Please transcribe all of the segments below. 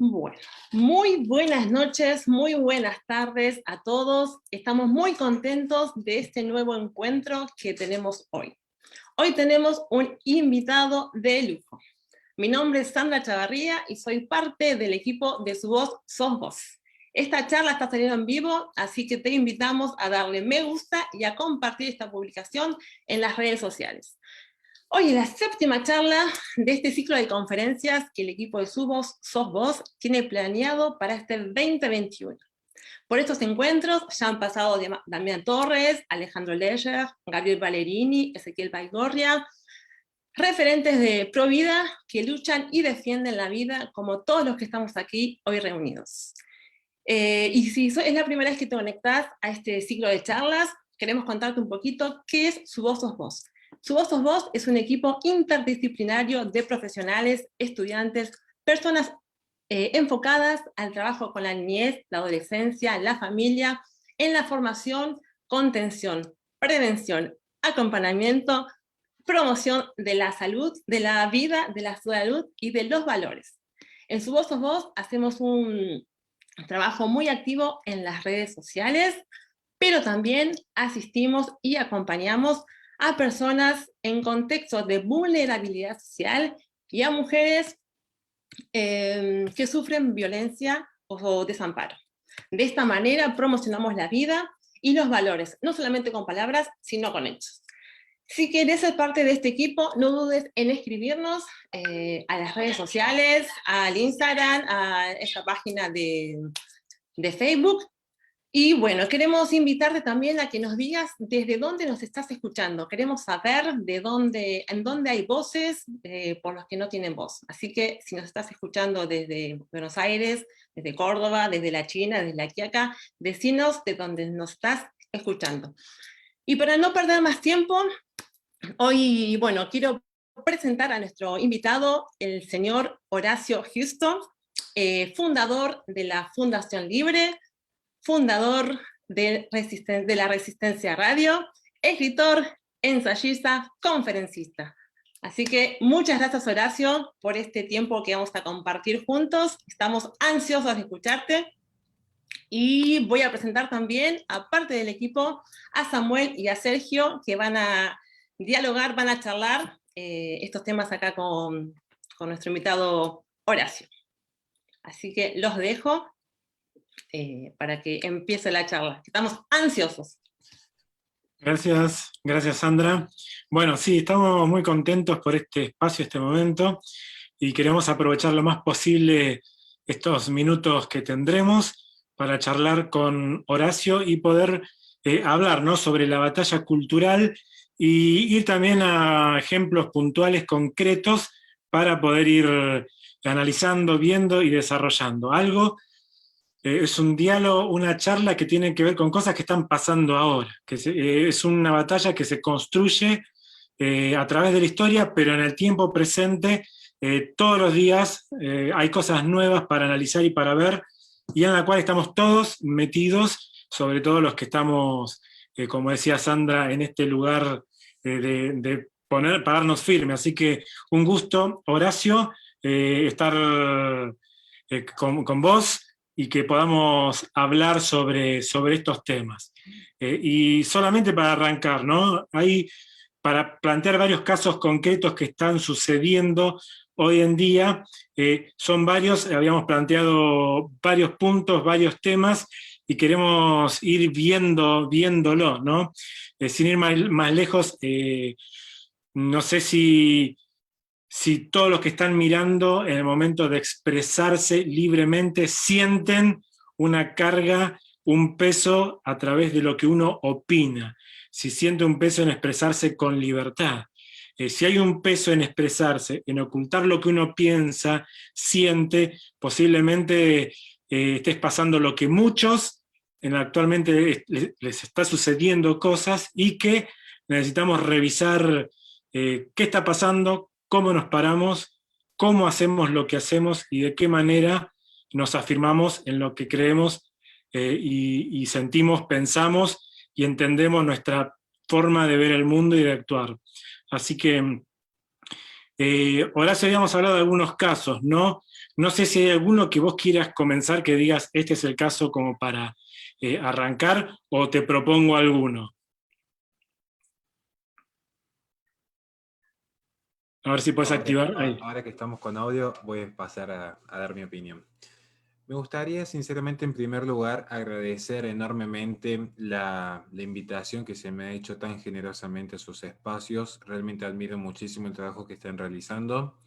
Bueno, muy buenas noches, muy buenas tardes a todos. Estamos muy contentos de este nuevo encuentro que tenemos hoy. Hoy tenemos un invitado de lujo. Mi nombre es Sandra Chavarría y soy parte del equipo de Su Voz, Sos Vos. Esta charla está saliendo en vivo, así que te invitamos a darle me gusta y a compartir esta publicación en las redes sociales. Hoy es la séptima charla de este ciclo de conferencias que el equipo de Su Voz, Sos Vos tiene planeado para este 2021. Por estos encuentros ya han pasado Damián Torres, Alejandro Leyer, Gabriel Ballerini, Ezequiel Baigorria, referentes de Provida que luchan y defienden la vida como todos los que estamos aquí hoy reunidos. Y si es la primera vez que te conectás a este ciclo de charlas, queremos contarte un poquito qué es Su Voz, Sos Vos. Su Voz, Sos Vos es un equipo interdisciplinario de profesionales, estudiantes, personas enfocadas al trabajo con la niñez, la adolescencia, la familia, en la formación, contención, prevención, acompañamiento, promoción de la salud, de la vida, de la salud y de los valores. En Su Voz Sos Vos hacemos un trabajo muy activo en las redes sociales, pero también asistimos y acompañamos a personas en contextos de vulnerabilidad social y a mujeres que sufren violencia o desamparo. De esta manera promocionamos la vida y los valores, no solamente con palabras, sino con hechos. Si querés ser parte de este equipo, no dudes en escribirnos a las redes sociales, al Instagram, a esta página de Facebook. Y bueno, queremos invitarte también a que nos digas desde dónde nos estás escuchando. Queremos saber en dónde hay voces por los que no tienen voz. Así que si nos estás escuchando desde Buenos Aires, desde Córdoba, desde la China, desde la Quiaca, decinos de dónde nos estás escuchando. Y para no perder más tiempo, hoy, bueno, quiero presentar a nuestro invitado, el señor Horacio Houston, fundador de la Fundación Libre, fundador de la Resistencia Radio, escritor, ensayista, conferencista. Así que muchas gracias, Horacio, por este tiempo que vamos a compartir juntos. Estamos ansiosos de escucharte. Y voy a presentar también, aparte del equipo, a Samuel y a Sergio, que van a dialogar, van a charlar estos temas acá con nuestro invitado Horacio. Así que los dejo para que empiece la charla. Estamos ansiosos. Gracias Sandra. Bueno, sí, estamos muy contentos por este espacio, este momento, y queremos aprovechar lo más posible estos minutos que tendremos para charlar con Horacio y poder hablar, ¿no?, sobre la batalla cultural y ir también a ejemplos puntuales, concretos, para poder ir analizando, viendo y desarrollando algo. Es un diálogo, una charla que tiene que ver con cosas que están pasando ahora, es una batalla que se construye a través de la historia, pero en el tiempo presente, todos los días hay cosas nuevas para analizar y para ver, y en la cual estamos todos metidos, sobre todo los que estamos, como decía Sandra, en este lugar de pararnos firme. Así que un gusto, Horacio, estar con vos, y que podamos hablar sobre estos temas. Y solamente para arrancar, ¿no?, para plantear varios casos concretos que están sucediendo hoy en día, son varios, habíamos planteado varios puntos, varios temas, y queremos ir viéndolo, ¿no? Sin ir más lejos, no sé si todos los que están mirando en el momento de expresarse libremente sienten una carga, un peso a través de lo que uno opina, si siente un peso en expresarse con libertad. Si hay un peso en expresarse, en ocultar lo que uno piensa, siente, posiblemente estés pasando lo que muchos actualmente les está sucediendo cosas, y que necesitamos revisar qué está pasando, cómo nos paramos, cómo hacemos lo que hacemos y de qué manera nos afirmamos en lo que creemos y sentimos, pensamos y entendemos nuestra forma de ver el mundo y de actuar. Así que, Horacio, habíamos hablado de algunos casos, ¿no? No sé si hay alguno que vos quieras comenzar, que digas, este es el caso como para arrancar, o te propongo alguno. A ver si puedes activar ahí. Ahora que estamos con audio, voy a pasar a dar mi opinión. Me gustaría, sinceramente, en primer lugar, agradecer enormemente la invitación que se me ha hecho tan generosamente a sus espacios. Realmente admiro muchísimo el trabajo que están realizando.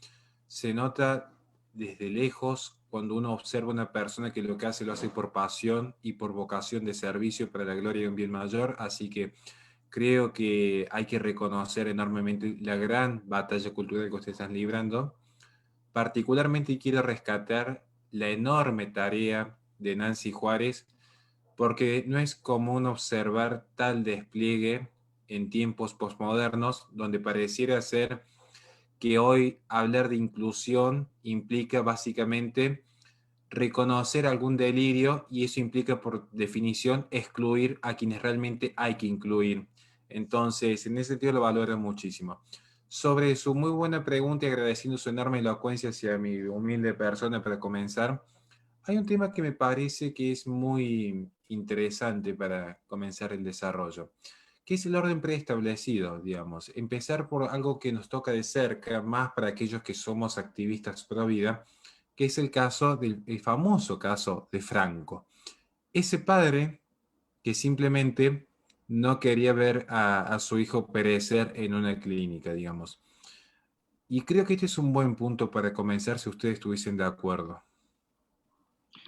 Se nota desde lejos cuando uno observa a una persona que lo que hace lo hace por pasión y por vocación de servicio para la gloria de un bien mayor. Así que creo que hay que reconocer enormemente la gran batalla cultural que ustedes están librando. Particularmente quiero rescatar la enorme tarea de Nancy Juárez, porque no es común observar tal despliegue en tiempos posmodernos, donde pareciera ser que hoy hablar de inclusión implica básicamente reconocer algún delirio, y eso implica por definición excluir a quienes realmente hay que incluir. Entonces, en ese sentido lo valoro muchísimo. Sobre su muy buena pregunta y agradeciendo su enorme elocuencia hacia mi humilde persona para comenzar, hay un tema que me parece que es muy interesante para comenzar el desarrollo, que es el orden preestablecido, digamos. Empezar por algo que nos toca de cerca, más para aquellos que somos activistas pro vida, que es el caso el famoso caso de Franco. Ese padre que simplemente no quería ver a su hijo perecer en una clínica, digamos. Y creo que este es un buen punto para comenzar si ustedes estuviesen de acuerdo.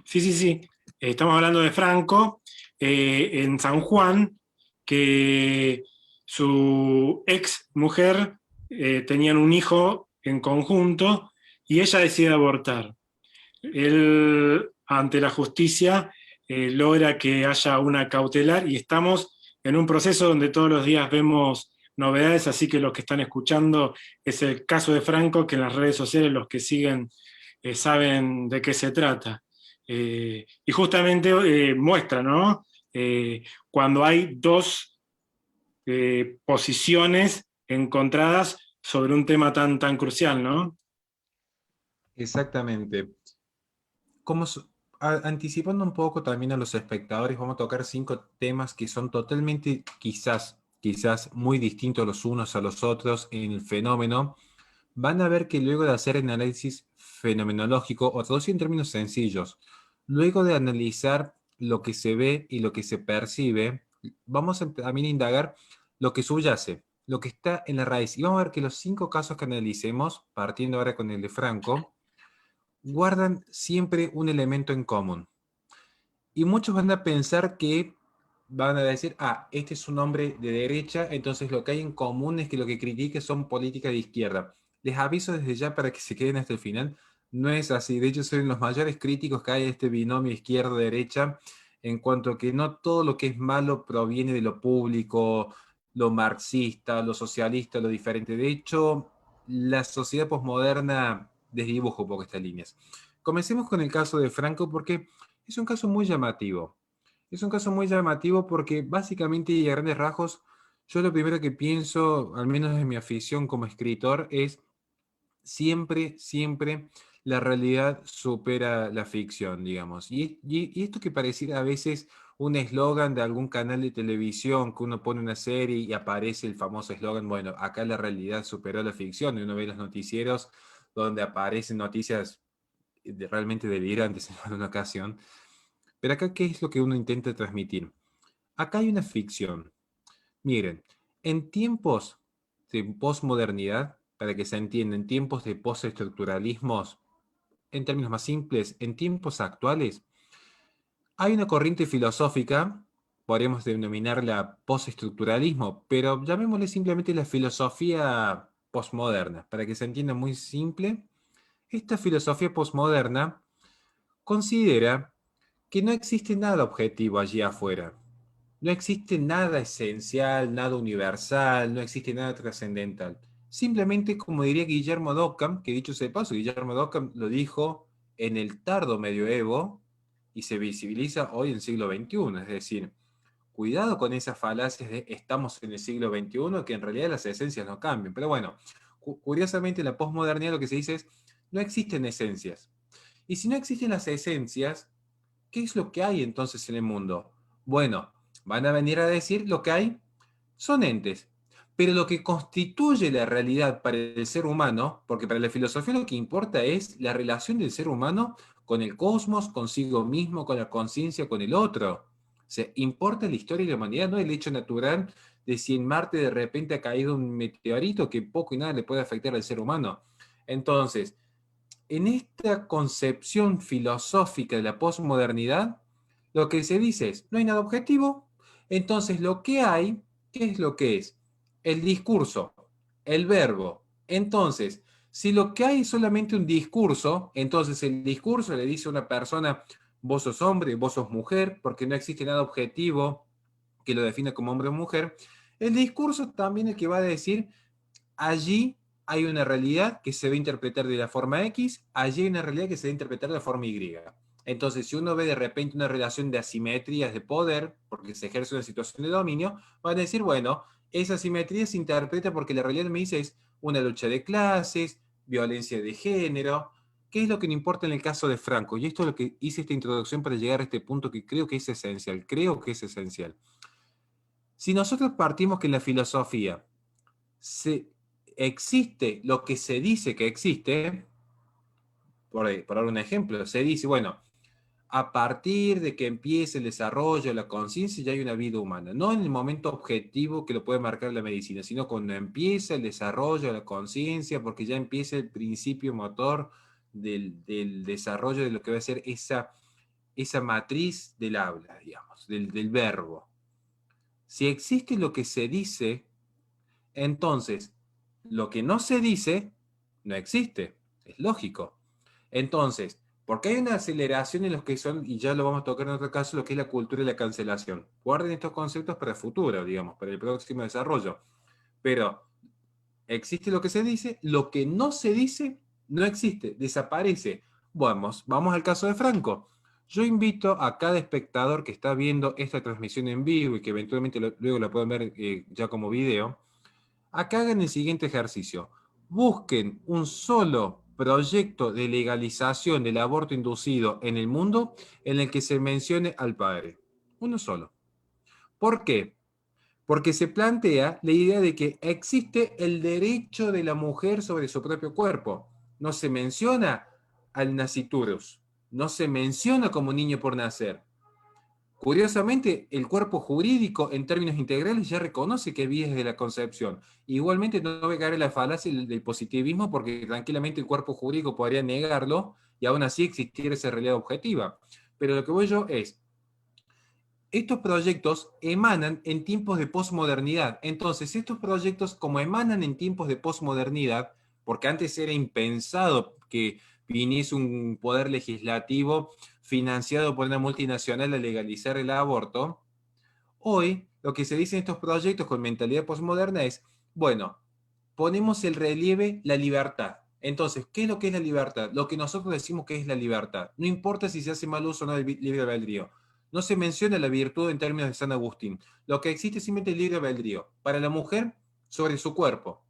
Sí, sí, sí. Estamos hablando de Franco en San Juan, que su ex mujer tenían un hijo en conjunto y ella decide abortar. Él, ante la justicia, logra que haya una cautelar y estamos en un proceso donde todos los días vemos novedades, así que los que están escuchando es el caso de Franco, que en las redes sociales los que siguen saben de qué se trata. Y justamente muestra, ¿no? Cuando hay dos posiciones encontradas sobre un tema tan, tan crucial, ¿no? Exactamente. Como anticipando un poco también a los espectadores, vamos a tocar 5 temas que son totalmente, quizás muy distintos los unos a los otros en el fenómeno. Van a ver que luego de hacer el análisis fenomenológico, o traducido en términos sencillos, luego de analizar lo que se ve y lo que se percibe, vamos a también indagar lo que subyace, lo que está en la raíz. Y vamos a ver que los 5 casos que analicemos, partiendo ahora con el de Franco, guardan siempre un elemento en común. Y muchos van a pensar que van a decir, este es un hombre de derecha, entonces lo que hay en común es que lo que critique son políticas de izquierda. Les aviso desde ya para que se queden hasta el final, no es así. De hecho, soy los mayores críticos que hay de este binomio izquierda-derecha, en cuanto a que no todo lo que es malo proviene de lo público, lo marxista, lo socialista, lo diferente. De hecho, la sociedad posmoderna desdibuja un poco estas líneas. Comencemos con el caso de Franco porque es un caso muy llamativo. Es un caso muy llamativo porque básicamente y a grandes rasgos, yo lo primero que pienso, al menos en mi afición como escritor, es siempre la realidad supera la ficción, digamos. Y esto que pareciera a veces un eslogan de algún canal de televisión, que uno pone una serie y aparece el famoso eslogan, bueno, acá la realidad superó la ficción, y uno ve los noticieros donde aparecen noticias realmente delirantes en alguna ocasión. Pero acá, ¿qué es lo que uno intenta transmitir? Acá hay una ficción. Miren, en tiempos de posmodernidad, para que se entienda, en tiempos de postestructuralismos, en términos más simples, en tiempos actuales, hay una corriente filosófica, podríamos denominarla postestructuralismo, pero llamémosle simplemente la filosofía posmoderna, para que se entienda muy simple. Esta filosofía posmoderna considera que no existe nada objetivo allí afuera. No existe nada esencial, nada universal, no existe nada trascendental. Simplemente, como diría Guillermo d'Occam, que dicho sea de paso, Guillermo d'Occam lo dijo en el tardo medioevo y se visibiliza hoy en siglo XXI. Es decir, cuidado con esas falacias de estamos en el siglo XXI, que en realidad las esencias no cambian. Pero bueno, curiosamente en la posmodernidad lo que se dice es, no existen esencias. Y si no existen las esencias, ¿qué es lo que hay entonces en el mundo? Bueno, van a venir a decir lo que hay son entes. Pero lo que constituye la realidad para el ser humano, porque para la filosofía lo que importa es la relación del ser humano con el cosmos, consigo mismo, con la conciencia, con el otro. O sea, importa la historia de la humanidad, no el hecho natural de si en Marte de repente ha caído un meteorito que poco y nada le puede afectar al ser humano. Entonces, en esta concepción filosófica de la posmodernidad, lo que se dice es, no hay nada objetivo, entonces lo que hay, ¿qué es lo que es? El discurso, el verbo. Entonces, si lo que hay es solamente un discurso, entonces el discurso le dice a una persona, vos sos hombre, vos sos mujer, porque no existe nada objetivo que lo defina como hombre o mujer, el discurso también es el que va a decir, allí hay una realidad que se va a interpretar de la forma X, allí hay una realidad que se va a interpretar de la forma Y. Entonces, si uno ve de repente una relación de asimetrías de poder, porque se ejerce una situación de dominio, van a decir, bueno, esa asimetría se interpreta porque la realidad me dice es una lucha de clases, violencia de género. ¿Qué es lo que no importa en el caso de Franco? Y esto es lo que hice esta introducción para llegar a este punto que creo que es esencial. Creo que es esencial. Si nosotros partimos que en la filosofía existe lo que se dice que existe, por dar un ejemplo, se dice, bueno, a partir de que empiece el desarrollo de la conciencia ya hay una vida humana, no en el momento objetivo que lo puede marcar la medicina, sino cuando empieza el desarrollo de la conciencia, porque ya empieza el principio motor del desarrollo de lo que va a ser esa matriz del habla, digamos, del verbo. Si existe lo que se dice, entonces lo que no se dice no existe, es lógico. Entonces, porque hay una aceleración en los que son, y ya lo vamos a tocar en otro caso, lo que es la cultura y la cancelación. Guarden estos conceptos para el futuro, digamos, para el próximo desarrollo. Pero existe lo que se dice, lo que no se dice no existe, desaparece. Vamos al caso de Franco. Yo invito a cada espectador que está viendo esta transmisión en vivo y que eventualmente luego la pueden ver ya como video, a que hagan el siguiente ejercicio. Busquen un solo proyecto de legalización del aborto inducido en el mundo en el que se mencione al padre. Uno solo. ¿Por qué? Porque se plantea la idea de que existe el derecho de la mujer sobre su propio cuerpo. No se menciona al nasciturus, no se menciona como niño por nacer. Curiosamente, el cuerpo jurídico en términos integrales ya reconoce que vi desde la concepción. Igualmente no voy a caer en la falacia del positivismo porque tranquilamente el cuerpo jurídico podría negarlo y aún así existiera esa realidad objetiva. Pero lo que voy yo es, estos proyectos emanan en tiempos de posmodernidad. Entonces, estos proyectos, como emanan en tiempos de posmodernidad, porque antes era impensado que viniese un poder legislativo financiado por una multinacional a legalizar el aborto, hoy lo que se dice en estos proyectos con mentalidad posmoderna es, bueno, ponemos el relieve la libertad. Entonces, ¿qué es lo que es la libertad? Lo que nosotros decimos que es la libertad. No importa si se hace mal uso o no del libre albedrío. No se menciona la virtud en términos de San Agustín. Lo que existe es simplemente el libre albedrío. Para la mujer, sobre su cuerpo.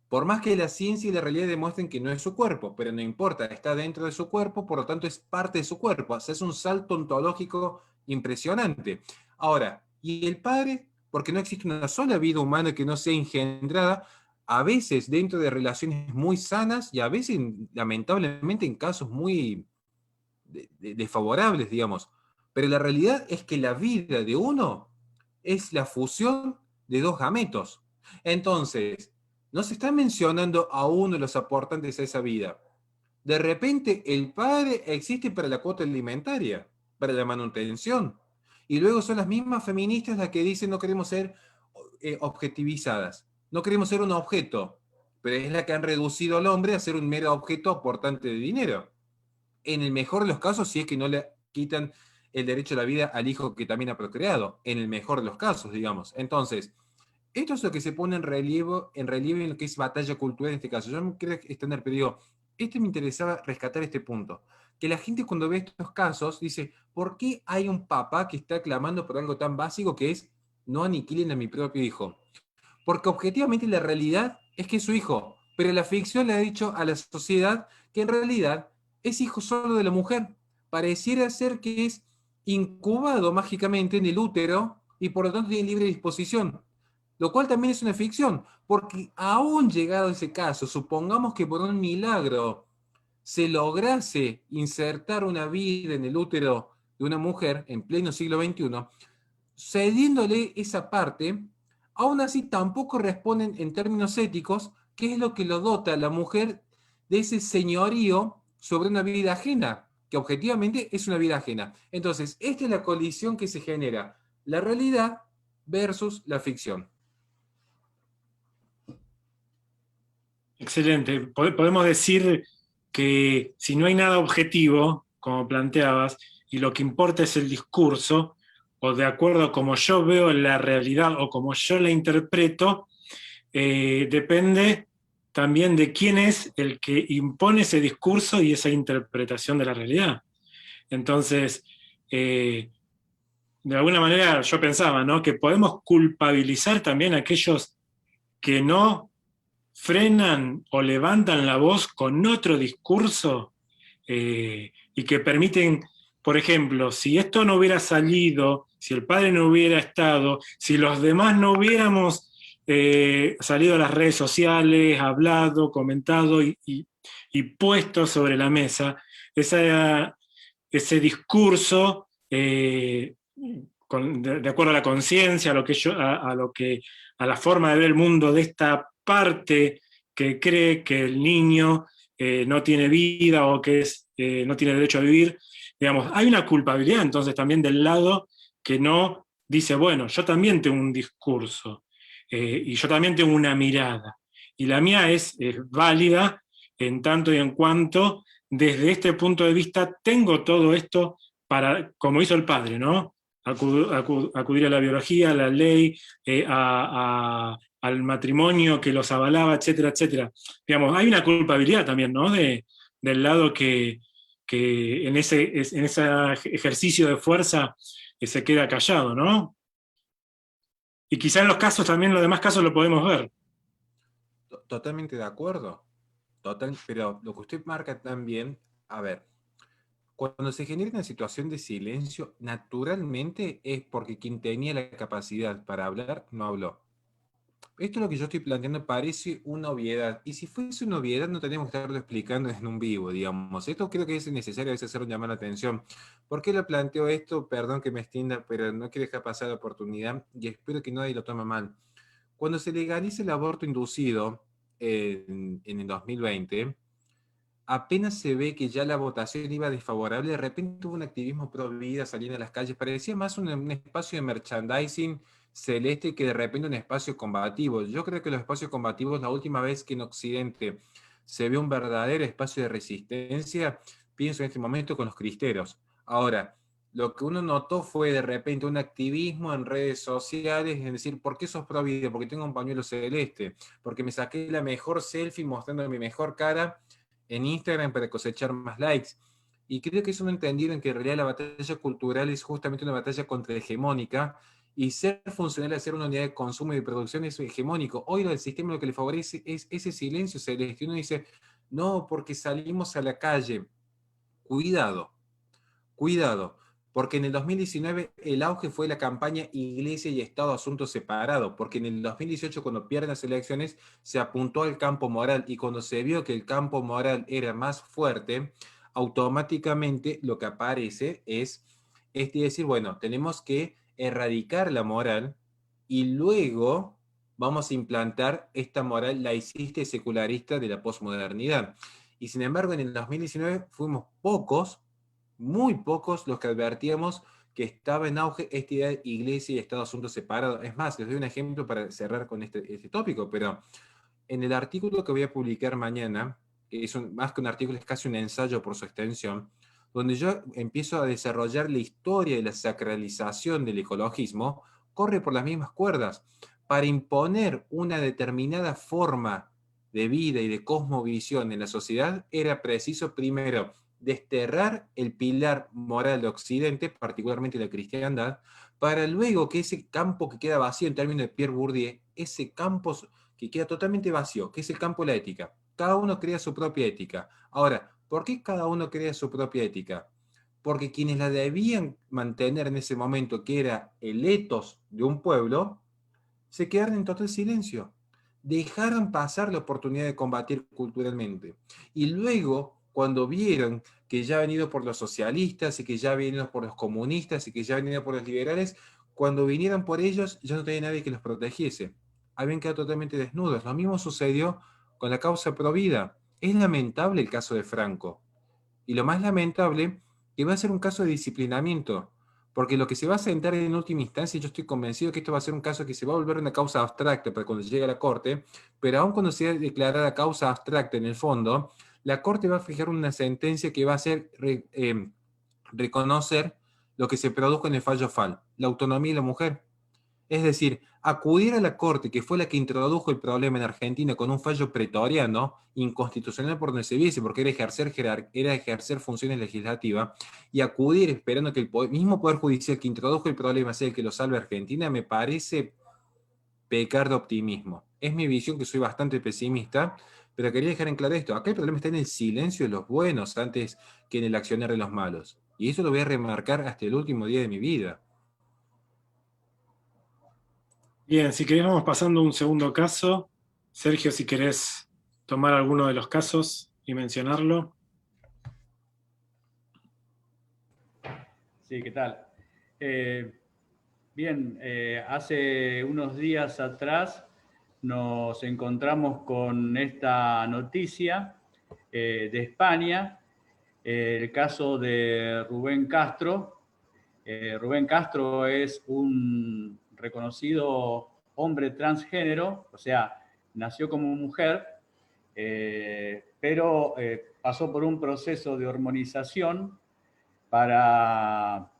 Por más que la ciencia y la realidad demuestren que no es su cuerpo, pero no importa, está dentro de su cuerpo, por lo tanto es parte de su cuerpo. O sea, es un salto ontológico impresionante. Ahora, ¿y el padre? Porque no existe una sola vida humana que no sea engendrada, a veces dentro de relaciones muy sanas y a veces, lamentablemente, en casos muy desfavorables, digamos. Pero la realidad es que la vida de uno es la fusión de dos gametos. Entonces, no se está mencionando a uno de los aportantes a esa vida. De repente, el padre existe para la cuota alimentaria, para la manutención. Y luego son las mismas feministas las que dicen no queremos ser objetivizadas, no queremos ser un objeto, pero es la que han reducido al hombre a ser un mero objeto aportante de dinero. En el mejor de los casos, si es que no le quitan el derecho a la vida al hijo que también ha procreado, en el mejor de los casos, digamos. Entonces, esto es lo que se pone en lo que es batalla cultural en este caso. Yo no quiero extender, pero digo, me interesaba rescatar este punto. Que la gente cuando ve estos casos dice, ¿por qué hay un papá que está clamando por algo tan básico que es no aniquilen a mi propio hijo? Porque objetivamente la realidad es que es su hijo, pero la ficción le ha dicho a la sociedad que en realidad es hijo solo de la mujer. Pareciera ser que es incubado mágicamente en el útero y por lo tanto tiene libre disposición. Lo cual también es una ficción, porque aún llegado ese caso, supongamos que por un milagro se lograse insertar una vida en el útero de una mujer en pleno siglo XXI, cediéndole esa parte, aún así tampoco responden en términos éticos qué es lo que lo dota a la mujer de ese señorío sobre una vida ajena, que objetivamente es una vida ajena. Entonces, esta es la colisión que se genera, la realidad versus la ficción. Excelente. Podemos decir que si no hay nada objetivo, como planteabas, y lo que importa es el discurso, o de acuerdo a cómo yo veo la realidad o como yo la interpreto, depende también de quién es el que impone ese discurso y esa interpretación de la realidad. Entonces, de alguna manera yo pensaba, ¿no?, que podemos culpabilizar también a aquellos que no frenan o levantan la voz con otro discurso y que permiten, por ejemplo, si esto no hubiera salido, si el padre no hubiera estado, si los demás no hubiéramos salido a las redes sociales, hablado, comentado y puesto sobre la mesa ese discurso de acuerdo a la conciencia, a la forma de ver el mundo de esta parte que cree que el niño no tiene vida o que no tiene derecho a vivir. Digamos, hay una culpabilidad entonces también del lado que no dice, bueno, yo también tengo un discurso y yo también tengo una mirada. Y la mía es válida en tanto y en cuanto desde este punto de vista tengo todo esto para, como hizo el padre, ¿no? Acudir a la biología, a la ley, al matrimonio que los avalaba, etcétera, etcétera. Digamos, hay una culpabilidad también, ¿no? Del lado que en ese ejercicio de fuerza se queda callado, ¿no? Y quizá en los casos también, los demás casos lo podemos ver. Totalmente de acuerdo. Pero lo que usted marca también, a ver, cuando se genera una situación de silencio, naturalmente es porque quien tenía la capacidad para hablar no habló. Esto es lo que yo estoy planteando, parece una obviedad. Y si fuese una obviedad, no tenemos que estarlo explicando en un vivo, digamos. Esto creo que es necesario a veces hacer un llamado a la atención. ¿Por qué lo planteo esto? Perdón que me extienda, pero no quiero dejar pasar la oportunidad y espero que nadie lo tome mal. Cuando se legalice el aborto inducido en el 2020, apenas se ve que ya la votación iba desfavorable, de repente hubo un activismo pro vida saliendo a las calles, parecía más un espacio de merchandising celeste que de repente un espacio combativo. Yo creo que los espacios combativos, la última vez que en Occidente se ve un verdadero espacio de resistencia, pienso en este momento con los cristeros. Ahora, lo que uno notó fue de repente un activismo en redes sociales, es decir, ¿por qué sos pro vida? Porque tengo un pañuelo celeste, porque me saqué la mejor selfie mostrando mi mejor cara en Instagram para cosechar más likes. Y creo que eso no entendieron que en realidad la batalla cultural es justamente una batalla contrahegemónica y ser funcional a ser una unidad de consumo y de producción es hegemónico. Hoy el sistema lo que le favorece es ese silencio celeste. Uno dice, no, porque salimos a la calle. Cuidado, cuidado, porque en el 2019 el auge fue la campaña Iglesia y Estado asuntos separados, porque en el 2018 cuando pierden las elecciones se apuntó al campo moral y cuando se vio que el campo moral era más fuerte, automáticamente lo que aparece es decir, bueno, tenemos que erradicar la moral y luego vamos a implantar esta moral laicista y secularista de la posmodernidad. Y sin embargo, en el 2019 fuimos pocos, muy pocos los que advertíamos que estaba en auge esta idea de iglesia y Estado asuntos separados. Es más, les doy un ejemplo para cerrar con este tópico, pero en el artículo que voy a publicar mañana, que es más que un artículo, es casi un ensayo por su extensión, donde yo empiezo a desarrollar la historia de la sacralización del ecologismo, corre por las mismas cuerdas. Para imponer una determinada forma de vida y de cosmovisión en la sociedad, era preciso primero desterrar el pilar moral de Occidente, particularmente la cristiandad, para luego que ese campo que queda vacío en términos de Pierre Bourdieu, ese campo que queda totalmente vacío, que es el campo de la ética. Cada uno crea su propia ética. Ahora, ¿por qué cada uno crea su propia ética? Porque quienes la debían mantener en ese momento, que era el etos de un pueblo, se quedaron en total silencio. Dejaron pasar la oportunidad de combatir culturalmente. Y luego, cuando vieron que ya ha venido por los socialistas y que ya ha venido por los comunistas y que ya ha venido por los liberales, cuando vinieron por ellos ya no tenía nadie que los protegiese. Habían quedado totalmente desnudos. Lo mismo sucedió con la causa pro vida. Es lamentable el caso de Franco. Y lo más lamentable, que va a ser un caso de disciplinamiento. Porque lo que se va a sentar en última instancia, yo estoy convencido que esto va a ser un caso que se va a volver una causa abstracta para cuando llegue a la Corte, pero aun cuando sea declarada causa abstracta en el fondo, la Corte va a fijar una sentencia que va a hacer reconocer lo que se produjo en el fallo FAL, la autonomía de la mujer. Es decir, acudir a la Corte, que fue la que introdujo el problema en Argentina con un fallo pretoriano, inconstitucional por donde se viese, porque era ejercer funciones legislativas, y acudir esperando que el mismo Poder Judicial que introdujo el problema sea el que lo salve a Argentina, me parece pecar de optimismo. Es mi visión, que soy bastante pesimista, pero quería dejar en claro esto. Acá el problema está en el silencio de los buenos antes que en el accionar de los malos. Y eso lo voy a remarcar hasta el último día de mi vida. Bien, si querés vamos pasando a un segundo caso. Sergio, si querés tomar alguno de los casos y mencionarlo. Sí, ¿qué tal? Bien, hace unos días atrás nos encontramos con esta noticia de España, el caso de Rubén Castro. Rubén Castro es un reconocido hombre transgénero, o sea, nació como mujer, pero pasó por un proceso de hormonización para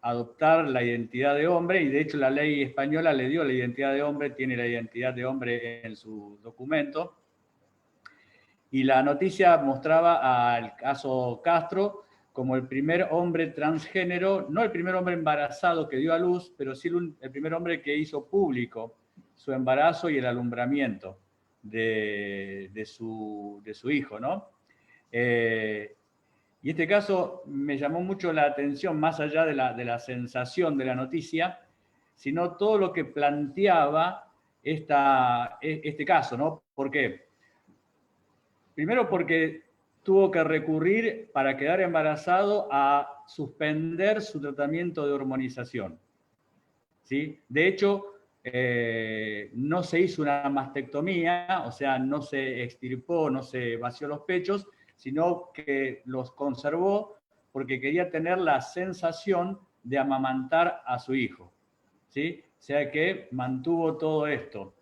adoptar la identidad de hombre, y de hecho la ley española le dio la identidad de hombre, tiene la identidad de hombre en su documento. Y la noticia mostraba al caso Castro como el primer hombre transgénero, no el primer hombre embarazado que dio a luz, pero sí el primer hombre que hizo público su embarazo y el alumbramiento de su hijo, ¿no? Y este caso me llamó mucho la atención, más allá de la sensación de la noticia, sino todo lo que planteaba este caso, ¿no? ¿Por qué? Primero porque tuvo que recurrir para quedar embarazado a suspender su tratamiento de hormonización, ¿sí? De hecho, no se hizo una mastectomía, o sea, no se extirpó, no se vació los pechos, sino que los conservó porque quería tener la sensación de amamantar a su hijo, ¿sí? O sea que mantuvo todo esto.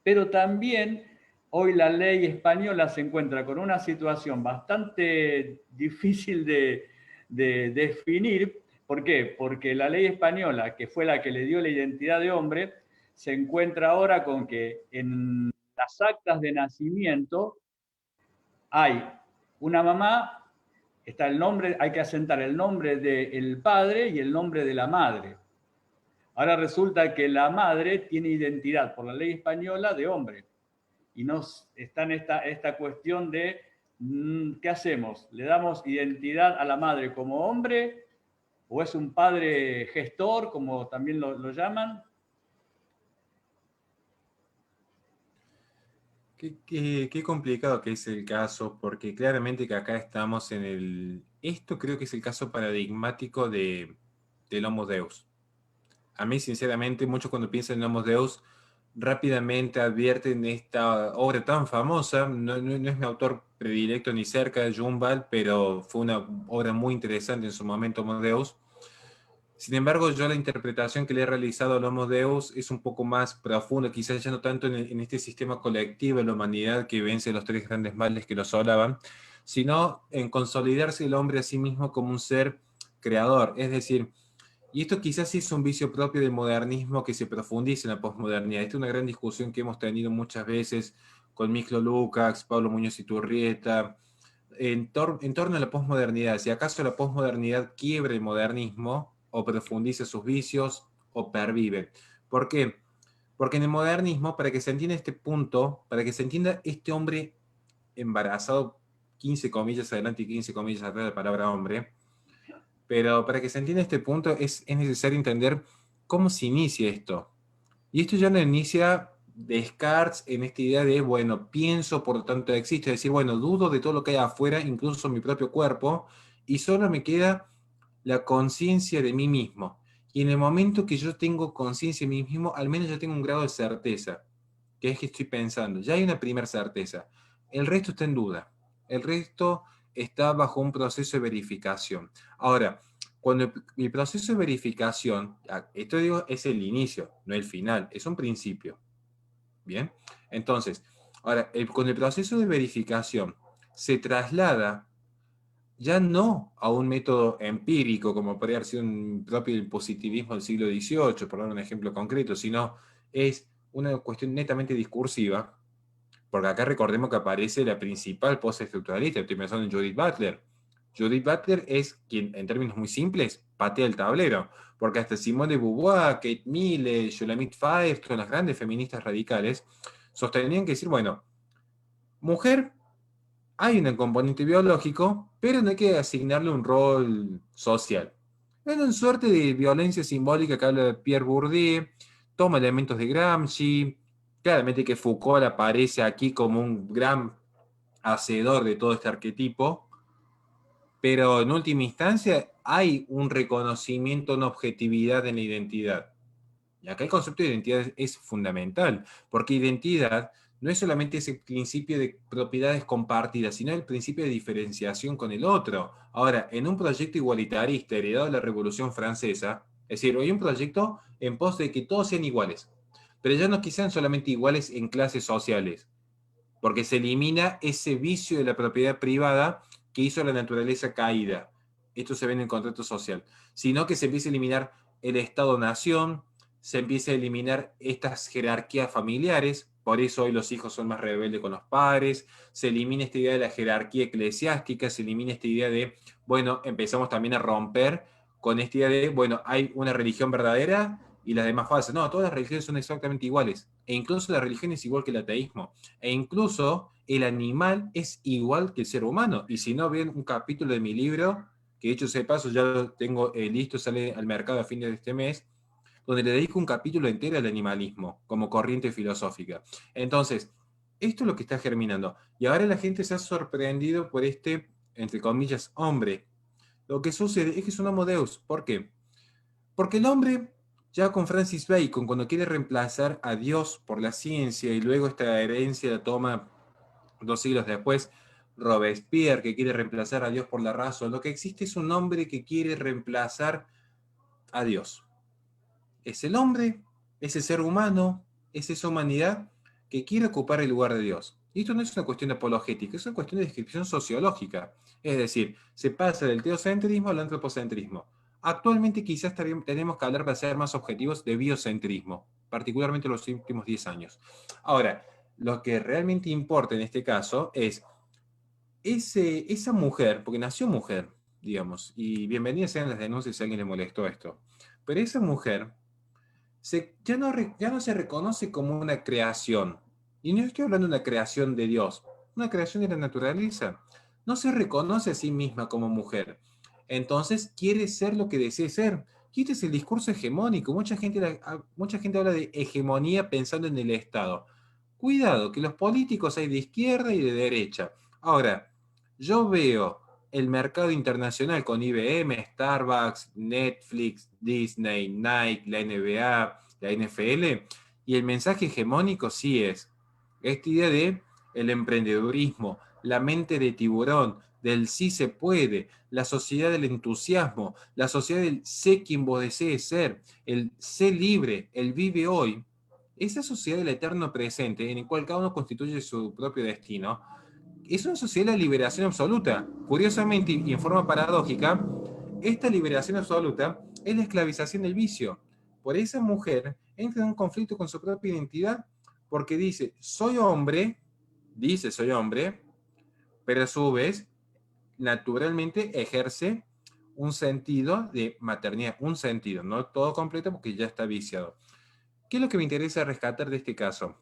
Pero también hoy la ley española se encuentra con una situación bastante difícil de definir. ¿Por qué? Porque la ley española, que fue la que le dio la identidad de hombre, se encuentra ahora con que en las actas de nacimiento hay una mamá, está el nombre, hay que asentar el nombre del padre y el nombre de la madre. Ahora resulta que la madre tiene identidad por la ley española de hombre. Y nos está en esta cuestión de ¿qué hacemos? ¿Le damos identidad a la madre como hombre o es un padre gestor, como también lo llaman? Qué complicado que es el caso, porque claramente que acá estamos en el... Esto creo que es el caso paradigmático del Homo Deus. A mí, sinceramente, muchos cuando piensan en Homo Deus, rápidamente advierten esta obra tan famosa, no es mi autor predilecto ni cerca de Yuval, pero fue una obra muy interesante en su momento, Homo Deus. Sin embargo, yo la interpretación que le he realizado al Homo Deus es un poco más profunda, quizás ya no tanto en este sistema colectivo de la humanidad que vence los tres grandes males que lo asolaban, sino en consolidarse el hombre a sí mismo como un ser creador. Es decir, y esto quizás es un vicio propio del modernismo que se profundiza en la posmodernidad. Esta es una gran discusión que hemos tenido muchas veces con Miklo Lukács, Pablo Muñoz Iturrieta, en torno a la posmodernidad. Si acaso la posmodernidad quiebra el modernismo, o profundiza sus vicios, o pervive. ¿Por qué? Porque en el modernismo, para que se entienda este punto, para que se entienda este hombre embarazado, 15 comillas adelante y 15 comillas atrás de la palabra hombre, pero para que se entienda este punto es necesario entender cómo se inicia esto. Y esto ya no inicia Descartes en esta idea de, bueno, pienso, por lo tanto existe, es decir, bueno, dudo de todo lo que hay afuera, incluso mi propio cuerpo, y solo me queda la conciencia de mí mismo. Y en el momento que yo tengo conciencia de mí mismo, al menos yo tengo un grado de certeza, que es que estoy pensando. Ya hay una primera certeza. El resto está en duda. El resto está bajo un proceso de verificación. Ahora, cuando el proceso de verificación, esto digo, es el inicio, no el final, es un principio. Bien, entonces, ahora, con el proceso de verificación se traslada ya no a un método empírico, como podría ser un propio del positivismo del siglo XVIII, por dar un ejemplo concreto, sino es una cuestión netamente discursiva, porque acá recordemos que aparece la principal postestructuralista, estoy pensando en Judith Butler. Judith Butler es quien, en términos muy simples, patea el tablero, porque hasta Simone de Beauvoir, Kate Millett, Shulamit Firestone, las grandes feministas radicales, sostenían que decir, bueno, mujer, hay un componente biológico, pero no hay que asignarle un rol social. Es una suerte de violencia simbólica que habla de Pierre Bourdieu, toma elementos de Gramsci, claramente que Foucault aparece aquí como un gran hacedor de todo este arquetipo, pero en última instancia hay un reconocimiento, una objetividad en la identidad. Y acá el concepto de identidad es fundamental, porque identidad no es solamente ese principio de propiedades compartidas, sino el principio de diferenciación con el otro. Ahora, en un proyecto igualitarista heredado de la Revolución Francesa, es decir, hay un proyecto en pos de que todos sean iguales, pero ya no que sean solamente iguales en clases sociales, porque se elimina ese vicio de la propiedad privada que hizo la naturaleza caída. Esto se ve en el contrato social, sino que se empieza a eliminar el Estado-nación, se empieza a eliminar estas jerarquías familiares, por eso hoy los hijos son más rebeldes con los padres, se elimina esta idea de la jerarquía eclesiástica, se elimina esta idea de, bueno, empezamos también a romper con esta idea de, bueno, hay una religión verdadera y las demás falsas. No, todas las religiones son exactamente iguales, e incluso la religión es igual que el ateísmo, e incluso el animal es igual que el ser humano, y si no ven un capítulo de mi libro, que de hecho ese paso ya lo tengo listo, sale al mercado a fin de este mes, donde le dedico un capítulo entero al animalismo como corriente filosófica. Entonces, esto es lo que está germinando. Y ahora la gente se ha sorprendido por este, entre comillas, hombre. Lo que sucede es que es un homo deus. ¿Por qué? Porque el hombre, ya con Francis Bacon, cuando quiere reemplazar a Dios por la ciencia y luego esta herencia la toma 2 siglos después, Robespierre, que quiere reemplazar a Dios por la razón, lo que existe es un hombre que quiere reemplazar a Dios. Es el hombre, ese ser humano, es esa humanidad que quiere ocupar el lugar de Dios. Y esto no es una cuestión apologética, es una cuestión de descripción sociológica. Es decir, se pasa del teocentrismo al antropocentrismo. Actualmente quizás tenemos que hablar, para ser más objetivos, de biocentrismo, particularmente en los últimos 10 años. Ahora, lo que realmente importa en este caso es esa mujer, porque nació mujer, digamos, y bienvenidas sean las denuncias si a alguien le molestó esto, pero esa mujer ya no se reconoce como una creación. Y no estoy hablando de una creación de Dios, una creación de la naturaleza. No se reconoce a sí misma como mujer. Entonces quiere ser lo que desee ser. Y este es el discurso hegemónico. Mucha gente habla de hegemonía pensando en el Estado. Cuidado, que los políticos hay de izquierda y de derecha. Ahora, yo veo el mercado internacional con IBM, Starbucks, Netflix, Disney, Nike, la NBA, la NFL, y el mensaje hegemónico sí es esta idea de el emprendedurismo, la mente de tiburón, del sí se puede, la sociedad del entusiasmo, la sociedad del sé quien vos desees ser, el sé libre, el vive hoy. Esa sociedad del eterno presente, en el cual cada uno constituye su propio destino, es una sociedad de la liberación absoluta. Curiosamente y en forma paradójica, esta liberación absoluta es la esclavización del vicio. Por esa mujer entra en un conflicto con su propia identidad porque dice soy hombre, pero a su vez naturalmente ejerce un sentido de maternidad, un sentido, no todo completo porque ya está viciado. ¿Qué es lo que me interesa rescatar de este caso?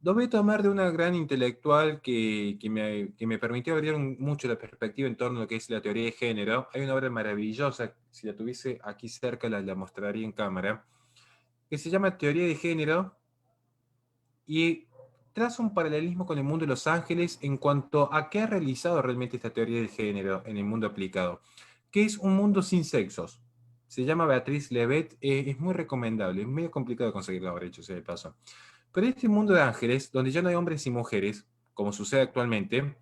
Lo voy a tomar de una gran intelectual que me permitió abrir mucho la perspectiva en torno a lo que es la teoría de género. Hay una obra maravillosa, si la tuviese aquí cerca la mostraría en cámara, que se llama Teoría de Género y traza un paralelismo con el mundo de los ángeles en cuanto a qué ha realizado realmente esta teoría de género en el mundo aplicado, que es un mundo sin sexos. Se llama Beatriz Levet, es muy recomendable, es medio complicado conseguir la obra, hecho sea de paso. Pero este mundo de ángeles, donde ya no hay hombres y mujeres, como sucede actualmente,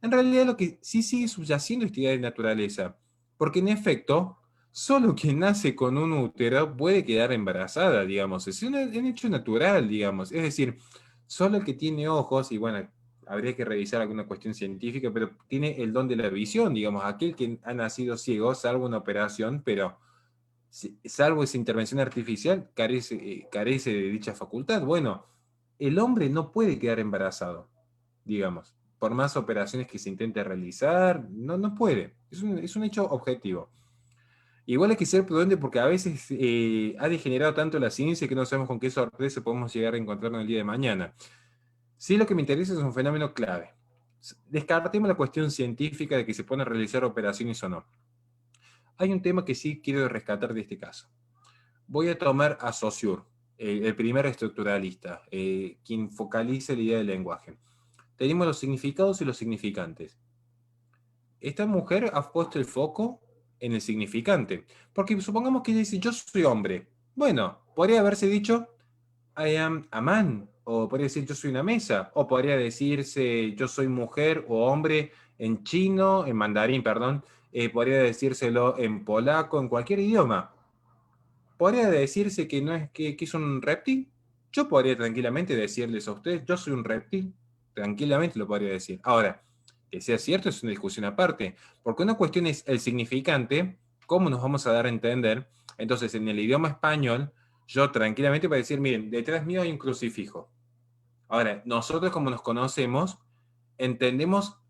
en realidad lo que sí sigue subyaciendo es esta idea de naturaleza. Porque en efecto, solo quien nace con un útero puede quedar embarazada, digamos. Es un hecho natural, digamos. Es decir, solo el que tiene ojos, y bueno, habría que revisar alguna cuestión científica, pero tiene el don de la visión, digamos. Aquel que ha nacido ciego, salvo una operación, pero salvo esa intervención artificial, carece de dicha facultad. Bueno, el hombre no puede quedar embarazado, digamos. Por más operaciones que se intente realizar, no puede. Es un hecho objetivo. Igual hay que ser prudente porque a veces ha degenerado tanto la ciencia que no sabemos con qué sorpresa podemos llegar a encontrarnos el día de mañana. Sí, lo que me interesa es un fenómeno clave. Descartemos la cuestión científica de que se pueden realizar operaciones o no. Hay un tema que sí quiero rescatar de este caso. Voy a tomar a Saussure, el primer estructuralista, quien focaliza la idea del lenguaje. Tenemos los significados y los significantes. Esta mujer ha puesto el foco en el significante, porque supongamos que ella dice, yo soy hombre. Bueno, podría haberse dicho, I am a man, o podría decir, yo soy una mesa, o podría decirse, yo soy mujer o hombre en chino, en mandarín, perdón, podría decírselo en polaco, en cualquier idioma. ¿Podría decirse que no es que es un reptil? Yo podría tranquilamente decirles a ustedes, yo soy un reptil. Tranquilamente lo podría decir. Ahora, que sea cierto es una discusión aparte, porque una cuestión es el significante, cómo nos vamos a dar a entender. Entonces, en el idioma español, yo tranquilamente voy a decir, miren, detrás mío hay un crucifijo. Ahora, nosotros como nos conocemos, entendemos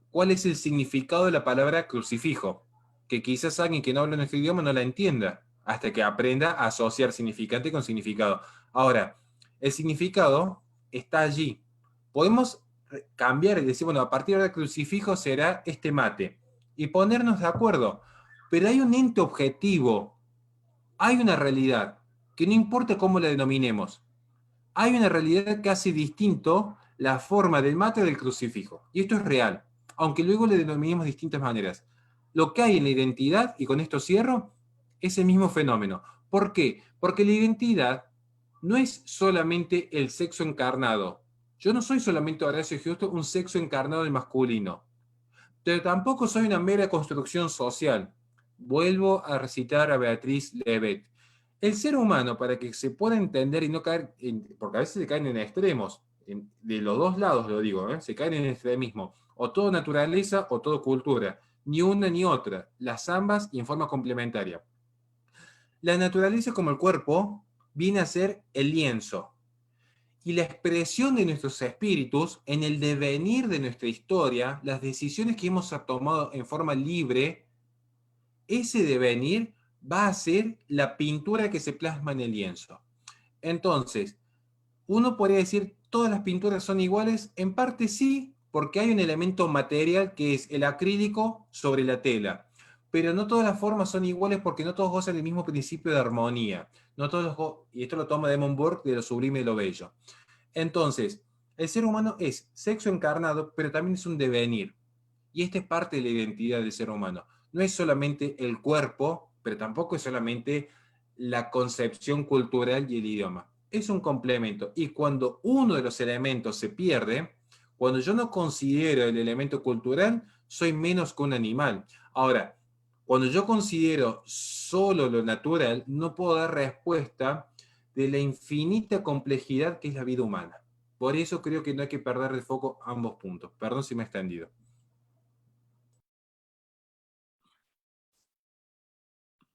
cuál es el significado de la palabra crucifijo, que quizás alguien que no habla nuestro idioma no la entienda, hasta que aprenda a asociar significante con significado. Ahora, el significado está allí. Podemos cambiar y decir, bueno, a partir del crucifijo será este mate, y ponernos de acuerdo, pero hay un ente objetivo, hay una realidad, que no importa cómo la denominemos, hay una realidad que hace distinto la forma del mate del crucifijo. Y esto es real, aunque luego le denominemos de distintas maneras. Lo que hay en la identidad, y con esto cierro, es el mismo fenómeno. ¿Por qué? Porque la identidad no es solamente el sexo encarnado. Yo no soy solamente Horacio Giusto, un sexo encarnado del masculino. Pero tampoco soy una mera construcción social. Vuelvo a recitar a Beatriz Levet. El ser humano, para que se pueda entender y no caer, porque a veces se caen en extremos, de los dos lados lo digo, se caen en extremismo, o todo naturaleza o todo cultura, ni una ni otra, las ambas y en forma complementaria. La naturaleza como el cuerpo viene a ser el lienzo, y la expresión de nuestros espíritus en el devenir de nuestra historia, las decisiones que hemos tomado en forma libre, ese devenir va a ser la pintura que se plasma en el lienzo. Entonces, uno podría decir, ¿todas las pinturas son iguales? En parte sí, porque hay un elemento material que es el acrílico sobre la tela. Pero no todas las formas son iguales porque no todos gozan del mismo principio de armonía. No todos y esto lo toma Demon Burke de lo sublime y lo bello. Entonces, el ser humano es sexo encarnado, pero también es un devenir. Y esta es parte de la identidad del ser humano. No es solamente el cuerpo, pero tampoco es solamente la concepción cultural y el idioma. Es un complemento. Y cuando uno de los elementos se pierde, cuando yo no considero el elemento cultural, soy menos que un animal. Ahora, cuando yo considero solo lo natural, no puedo dar respuesta de la infinita complejidad que es la vida humana. Por eso creo que no hay que perder de foco ambos puntos. Perdón si me he extendido.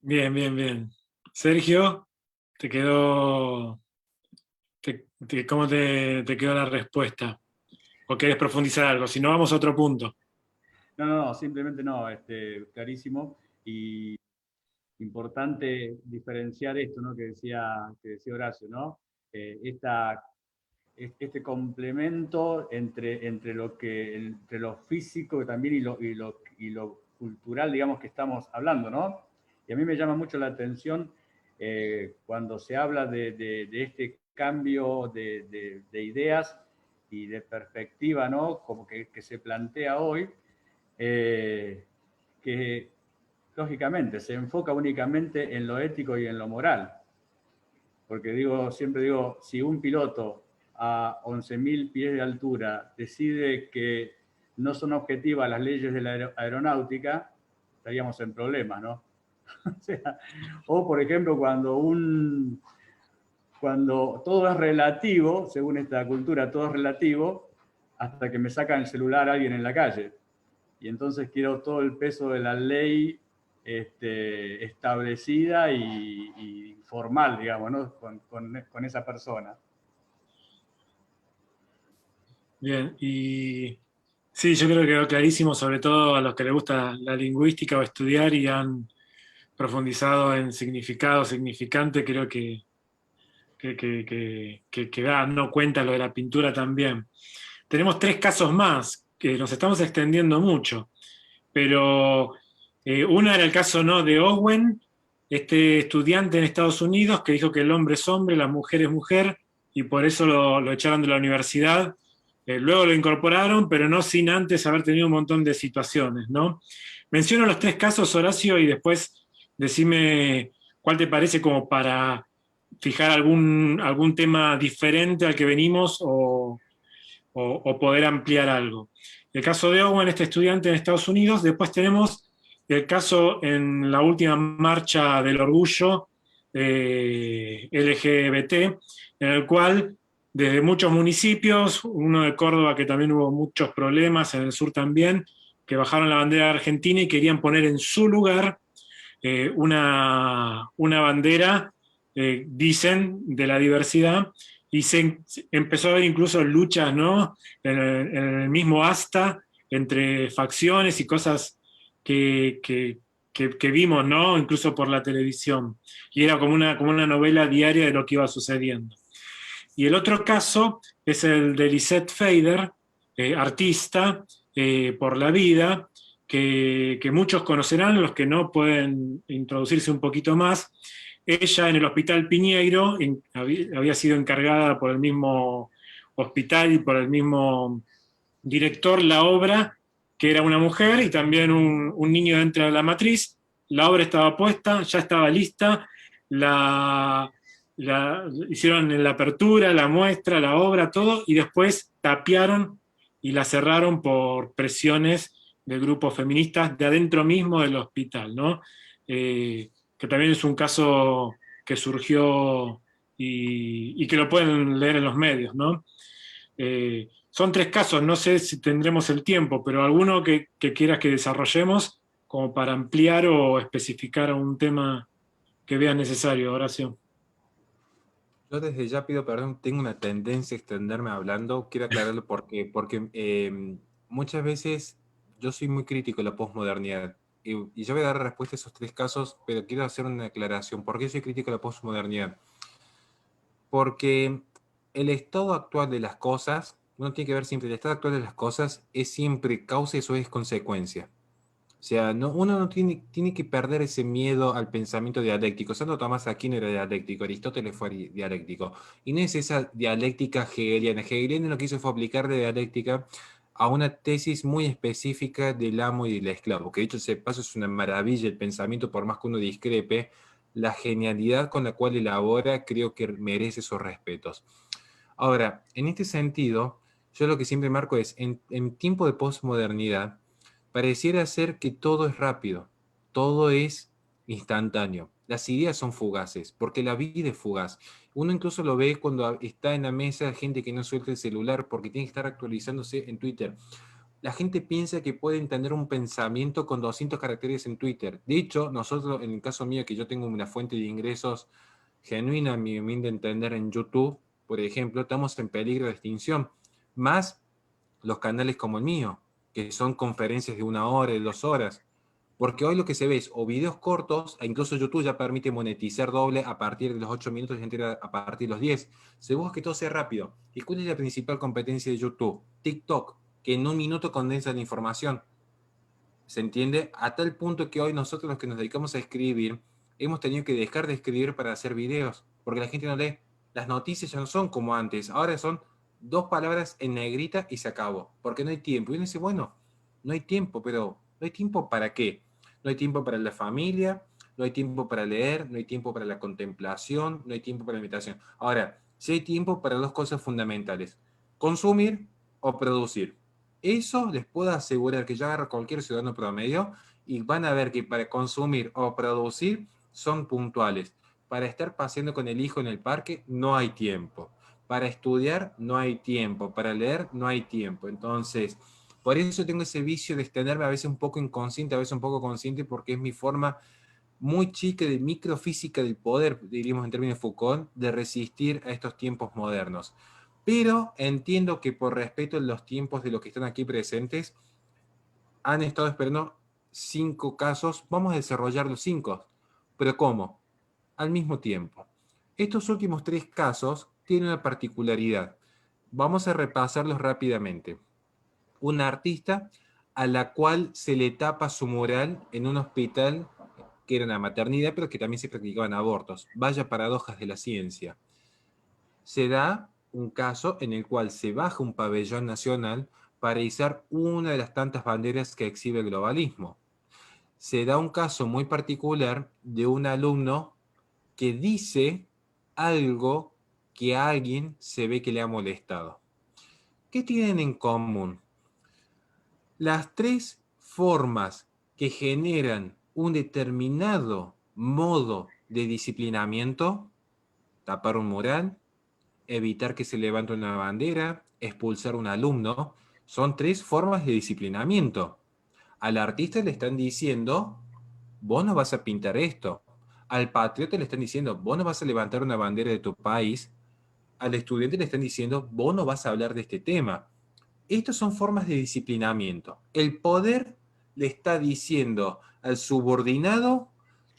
Bien, bien, bien. Sergio, ¿te quedó, cómo te quedó la respuesta? ¿O querés profundizar algo? Si no, vamos a otro punto. No, simplemente no, clarísimo. Y importante diferenciar esto, ¿no? Que decía Horacio, ¿no? Este complemento entre lo físico también y lo cultural, digamos, que estamos hablando, ¿no? Y a mí me llama mucho la atención cuando se habla de este cambio de ideas y de perspectiva, ¿no? Como que se plantea hoy, que lógicamente se enfoca únicamente en lo ético y en lo moral. Porque siempre digo, si un piloto a 11.000 pies de altura decide que no son objetivas las leyes de la aeronáutica, estaríamos en problemas, ¿no? O, por ejemplo, cuando todo es relativo, según esta cultura, todo es relativo, hasta que me sacan el celular a alguien en la calle. Y entonces quiero todo el peso de la ley establecida y formal, digamos, ¿no? con esa persona. Bien, y sí, yo creo que quedó clarísimo, sobre todo a los que les gusta la lingüística o estudiar y han profundizado en significado, significante, creo que da, no cuenta lo de la pintura también. Tenemos 3 casos más, que nos estamos extendiendo mucho, pero uno era el caso, ¿no?, de Owen, este estudiante en Estados Unidos que dijo que el hombre es hombre, la mujer es mujer, y por eso lo echaron de la universidad. Luego lo incorporaron, pero no sin antes haber tenido un montón de situaciones, ¿no? Menciono los 3 casos, Horacio, y después decime cuál te parece como para fijar algún tema diferente al que venimos o poder ampliar algo. El caso de Owen, este estudiante en Estados Unidos. Después tenemos el caso en la última marcha del orgullo LGBT, en el cual desde muchos municipios, uno de Córdoba que también hubo muchos problemas, en el sur también, que bajaron la bandera argentina y querían poner en su lugar una bandera, dicen, de la diversidad, y se empezó a ver incluso luchas, ¿no?, en el mismo asta, entre facciones y cosas que vimos, ¿no?, incluso por la televisión. Y era como una novela diaria de lo que iba sucediendo. Y el otro caso es el de Lisette Feider, artista por la vida, que muchos conocerán, los que no pueden introducirse un poquito más. Ella en el Hospital Piñeiro había sido encargada por el mismo hospital y por el mismo director la obra, que era una mujer y también un niño dentro de la matriz. La obra estaba puesta, ya estaba lista, hicieron en la apertura, la muestra, la obra, todo, y después tapiaron y la cerraron por presiones de grupos feministas de adentro mismo del hospital, ¿no? Que también es un caso que surgió y que lo pueden leer en los medios, ¿no? Son 3 casos, no sé si tendremos el tiempo, pero alguno que quieras que desarrollemos como para ampliar o especificar un tema que veas necesario, Horacio. Yo desde ya pido perdón, tengo una tendencia a extenderme hablando, quiero aclararlo porque muchas veces yo soy muy crítico de la posmodernidad y yo voy a dar respuesta a esos 3 casos, pero quiero hacer una aclaración. ¿Por qué soy crítico de la posmodernidad? Porque el estado actual de las cosas, uno tiene que ver siempre, el estado actual de las cosas es siempre causa y eso es consecuencia. O sea, uno no tiene que perder ese miedo al pensamiento dialéctico. Santo Tomás de Aquino era dialéctico, Aristóteles fue dialéctico. Y no es esa dialéctica hegeliana. Hegeliano lo que hizo fue aplicar la dialéctica a una tesis muy específica del amo y del esclavo, que dicho ese paso es una maravilla el pensamiento, por más que uno discrepe, la genialidad con la cual elabora creo que merece esos respetos. Ahora, en este sentido, yo lo que siempre marco es, en tiempo de posmodernidad, pareciera ser que todo es rápido, todo es instantáneo. Las ideas son fugaces, porque la vida es fugaz. Uno incluso lo ve cuando está en la mesa gente que no suelta el celular porque tiene que estar actualizándose en Twitter. La gente piensa que puede entender un pensamiento con 200 caracteres en Twitter. De hecho, nosotros, en el caso mío, que yo tengo una fuente de ingresos genuina, a mi humilde entender, en YouTube, por ejemplo, estamos en peligro de extinción. Más los canales como el mío, que son conferencias de 1 hora, de 2 horas. Porque hoy lo que se ve es o videos cortos, e incluso YouTube ya permite monetizar doble a partir de los 8 minutos y entera a partir de los 10. Se busca que todo sea rápido. ¿Y cuál es la principal competencia de YouTube? TikTok, que en 1 minuto condensa la información. ¿Se entiende? A tal punto que hoy nosotros los que nos dedicamos a escribir, hemos tenido que dejar de escribir para hacer videos, porque la gente no lee. Las noticias ya no son como antes, ahora son 2 palabras en negrita y se acabó, porque no hay tiempo. Y uno dice, bueno, no hay tiempo, pero ¿no hay tiempo para qué? No hay tiempo para la familia, no hay tiempo para leer, no hay tiempo para la contemplación, no hay tiempo para la meditación. Ahora, sí hay tiempo para 2 cosas fundamentales: consumir o producir. Eso les puedo asegurar que yo agarro a cualquier ciudadano promedio y van a ver que para consumir o producir son puntuales. Para estar paseando con el hijo en el parque no hay tiempo. Para estudiar no hay tiempo. Para leer no hay tiempo. Entonces, por eso tengo ese vicio de extenderme a veces un poco inconsciente, a veces un poco consciente, porque es mi forma muy chica de microfísica del poder, diríamos en términos de Foucault, de resistir a estos tiempos modernos. Pero entiendo que por respeto a los tiempos de los que están aquí presentes, han estado esperando 5 casos. Vamos a desarrollar los 5, ¿Pero cómo? Al mismo tiempo. Estos últimos 3 casos tienen una particularidad. Vamos a repasarlos rápidamente. Una artista a la cual se le tapa su mural en un hospital que era una maternidad, pero que también se practicaban abortos. Vaya paradojas de la ciencia. Se da un caso en el cual se baja un pabellón nacional para izar una de las tantas banderas que exhibe el globalismo. Se da un caso muy particular de un alumno que dice algo que a alguien se ve que le ha molestado. ¿Qué tienen en común? Las 3 formas que generan un determinado modo de disciplinamiento: tapar un mural, evitar que se levante una bandera, expulsar a un alumno, son 3 formas de disciplinamiento. Al artista le están diciendo, vos no vas a pintar esto. Al patriota le están diciendo, vos no vas a levantar una bandera de tu país. Al estudiante le están diciendo, vos no vas a hablar de este tema. Estas son formas de disciplinamiento. El poder le está diciendo al subordinado,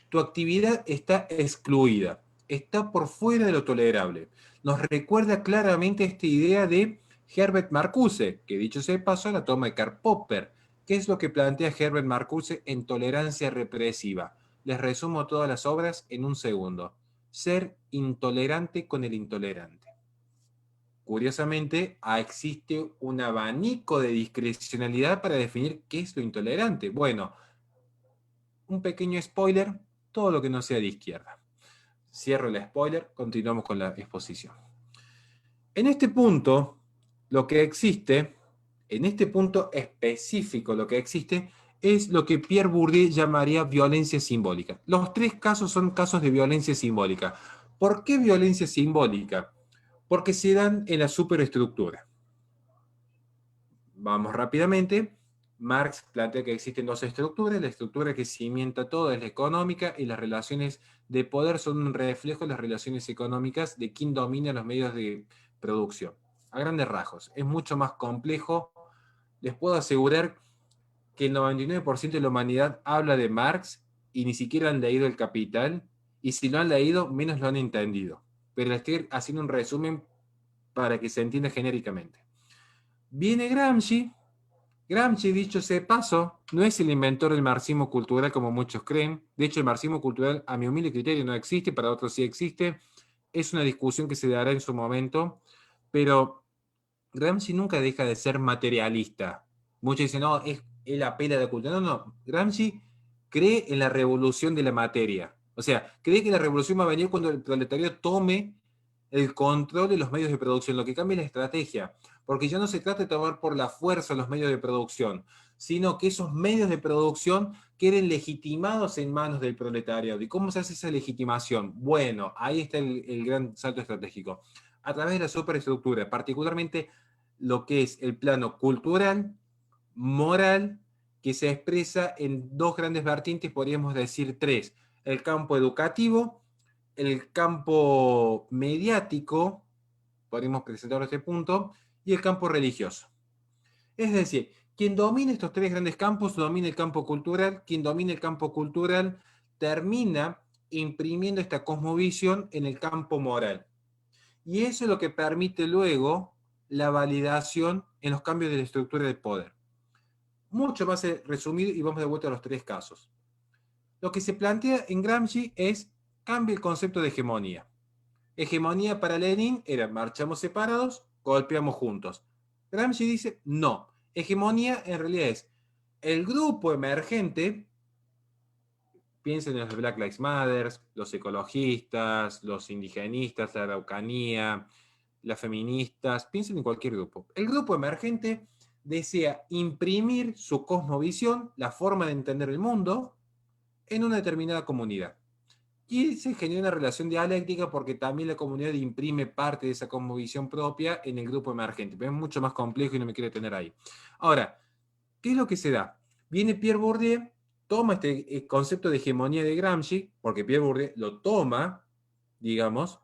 tu actividad está excluida, está por fuera de lo tolerable. Nos recuerda claramente esta idea de Herbert Marcuse, que dicho sea de paso la toma de Karl Popper. ¿Qué es lo que plantea Herbert Marcuse en Tolerancia Represiva? Les resumo todas las obras en un segundo. Ser intolerante con el intolerante. Curiosamente, existe un abanico de discrecionalidad para definir qué es lo intolerante. Bueno, un pequeño spoiler, todo lo que no sea de izquierda. Cierro el spoiler, continuamos con la exposición. En este punto, lo que existe, en este punto específico, lo que existe es lo que Pierre Bourdieu llamaría violencia simbólica. Los 3 casos son casos de violencia simbólica. ¿Por qué violencia simbólica? Porque se dan en la superestructura. Vamos rápidamente. Marx plantea que existen 2 estructuras. La estructura que cimienta todo es la económica, y las relaciones de poder son un reflejo de las relaciones económicas de quien domina los medios de producción. A grandes rasgos. Es mucho más complejo. Les puedo asegurar que el 99% de la humanidad habla de Marx y ni siquiera han leído El Capital, y si lo han leído, menos lo han entendido. Pero les estoy haciendo un resumen para que se entienda genéricamente. Viene Gramsci. Gramsci, dicho sea de paso, no es el inventor del marxismo cultural como muchos creen. De hecho, el marxismo cultural, a mi humilde criterio, no existe, para otros sí existe. Es una discusión que se dará en su momento, pero Gramsci nunca deja de ser materialista. Muchos dicen, no, él apela a la cultura. No, no, Gramsci cree en la revolución de la materia. O sea, cree que la revolución va a venir cuando el proletario tome el control de los medios de producción. Lo que cambia es la estrategia, porque ya no se trata de tomar por la fuerza los medios de producción, sino que esos medios de producción queden legitimados en manos del proletariado. ¿Y cómo se hace esa legitimación? Bueno, ahí está el gran salto estratégico. A través de la superestructura, particularmente lo que es el plano cultural, moral, que se expresa en 2 grandes vertientes, podríamos decir 3. El campo educativo, el campo mediático, podríamos presentarlo a este punto, y el campo religioso. Es decir, quien domina estos 3 grandes campos domina el campo cultural. Quien domina el campo cultural termina imprimiendo esta cosmovisión en el campo moral. Y eso es lo que permite luego la validación en los cambios de la estructura del poder. Mucho más resumido, y vamos de vuelta a los 3 casos. Lo que se plantea en Gramsci es: cambia el concepto de hegemonía. Hegemonía para Lenin era marchamos separados, golpeamos juntos. Gramsci dice, no. Hegemonía en realidad es el grupo emergente. Piensen en los Black Lives Matter, los ecologistas, los indigenistas, la Araucanía, las feministas, piensen en cualquier grupo. El grupo emergente desea imprimir su cosmovisión, la forma de entender el mundo, en una determinada comunidad. Y se genera una relación dialéctica porque también la comunidad imprime parte de esa cosmovisión propia en el grupo emergente. Pero es mucho más complejo y no me quiero detener ahí. Ahora, ¿qué es lo que se da? Viene Pierre Bourdieu, toma este concepto de hegemonía de Gramsci, porque Pierre Bourdieu lo toma, digamos,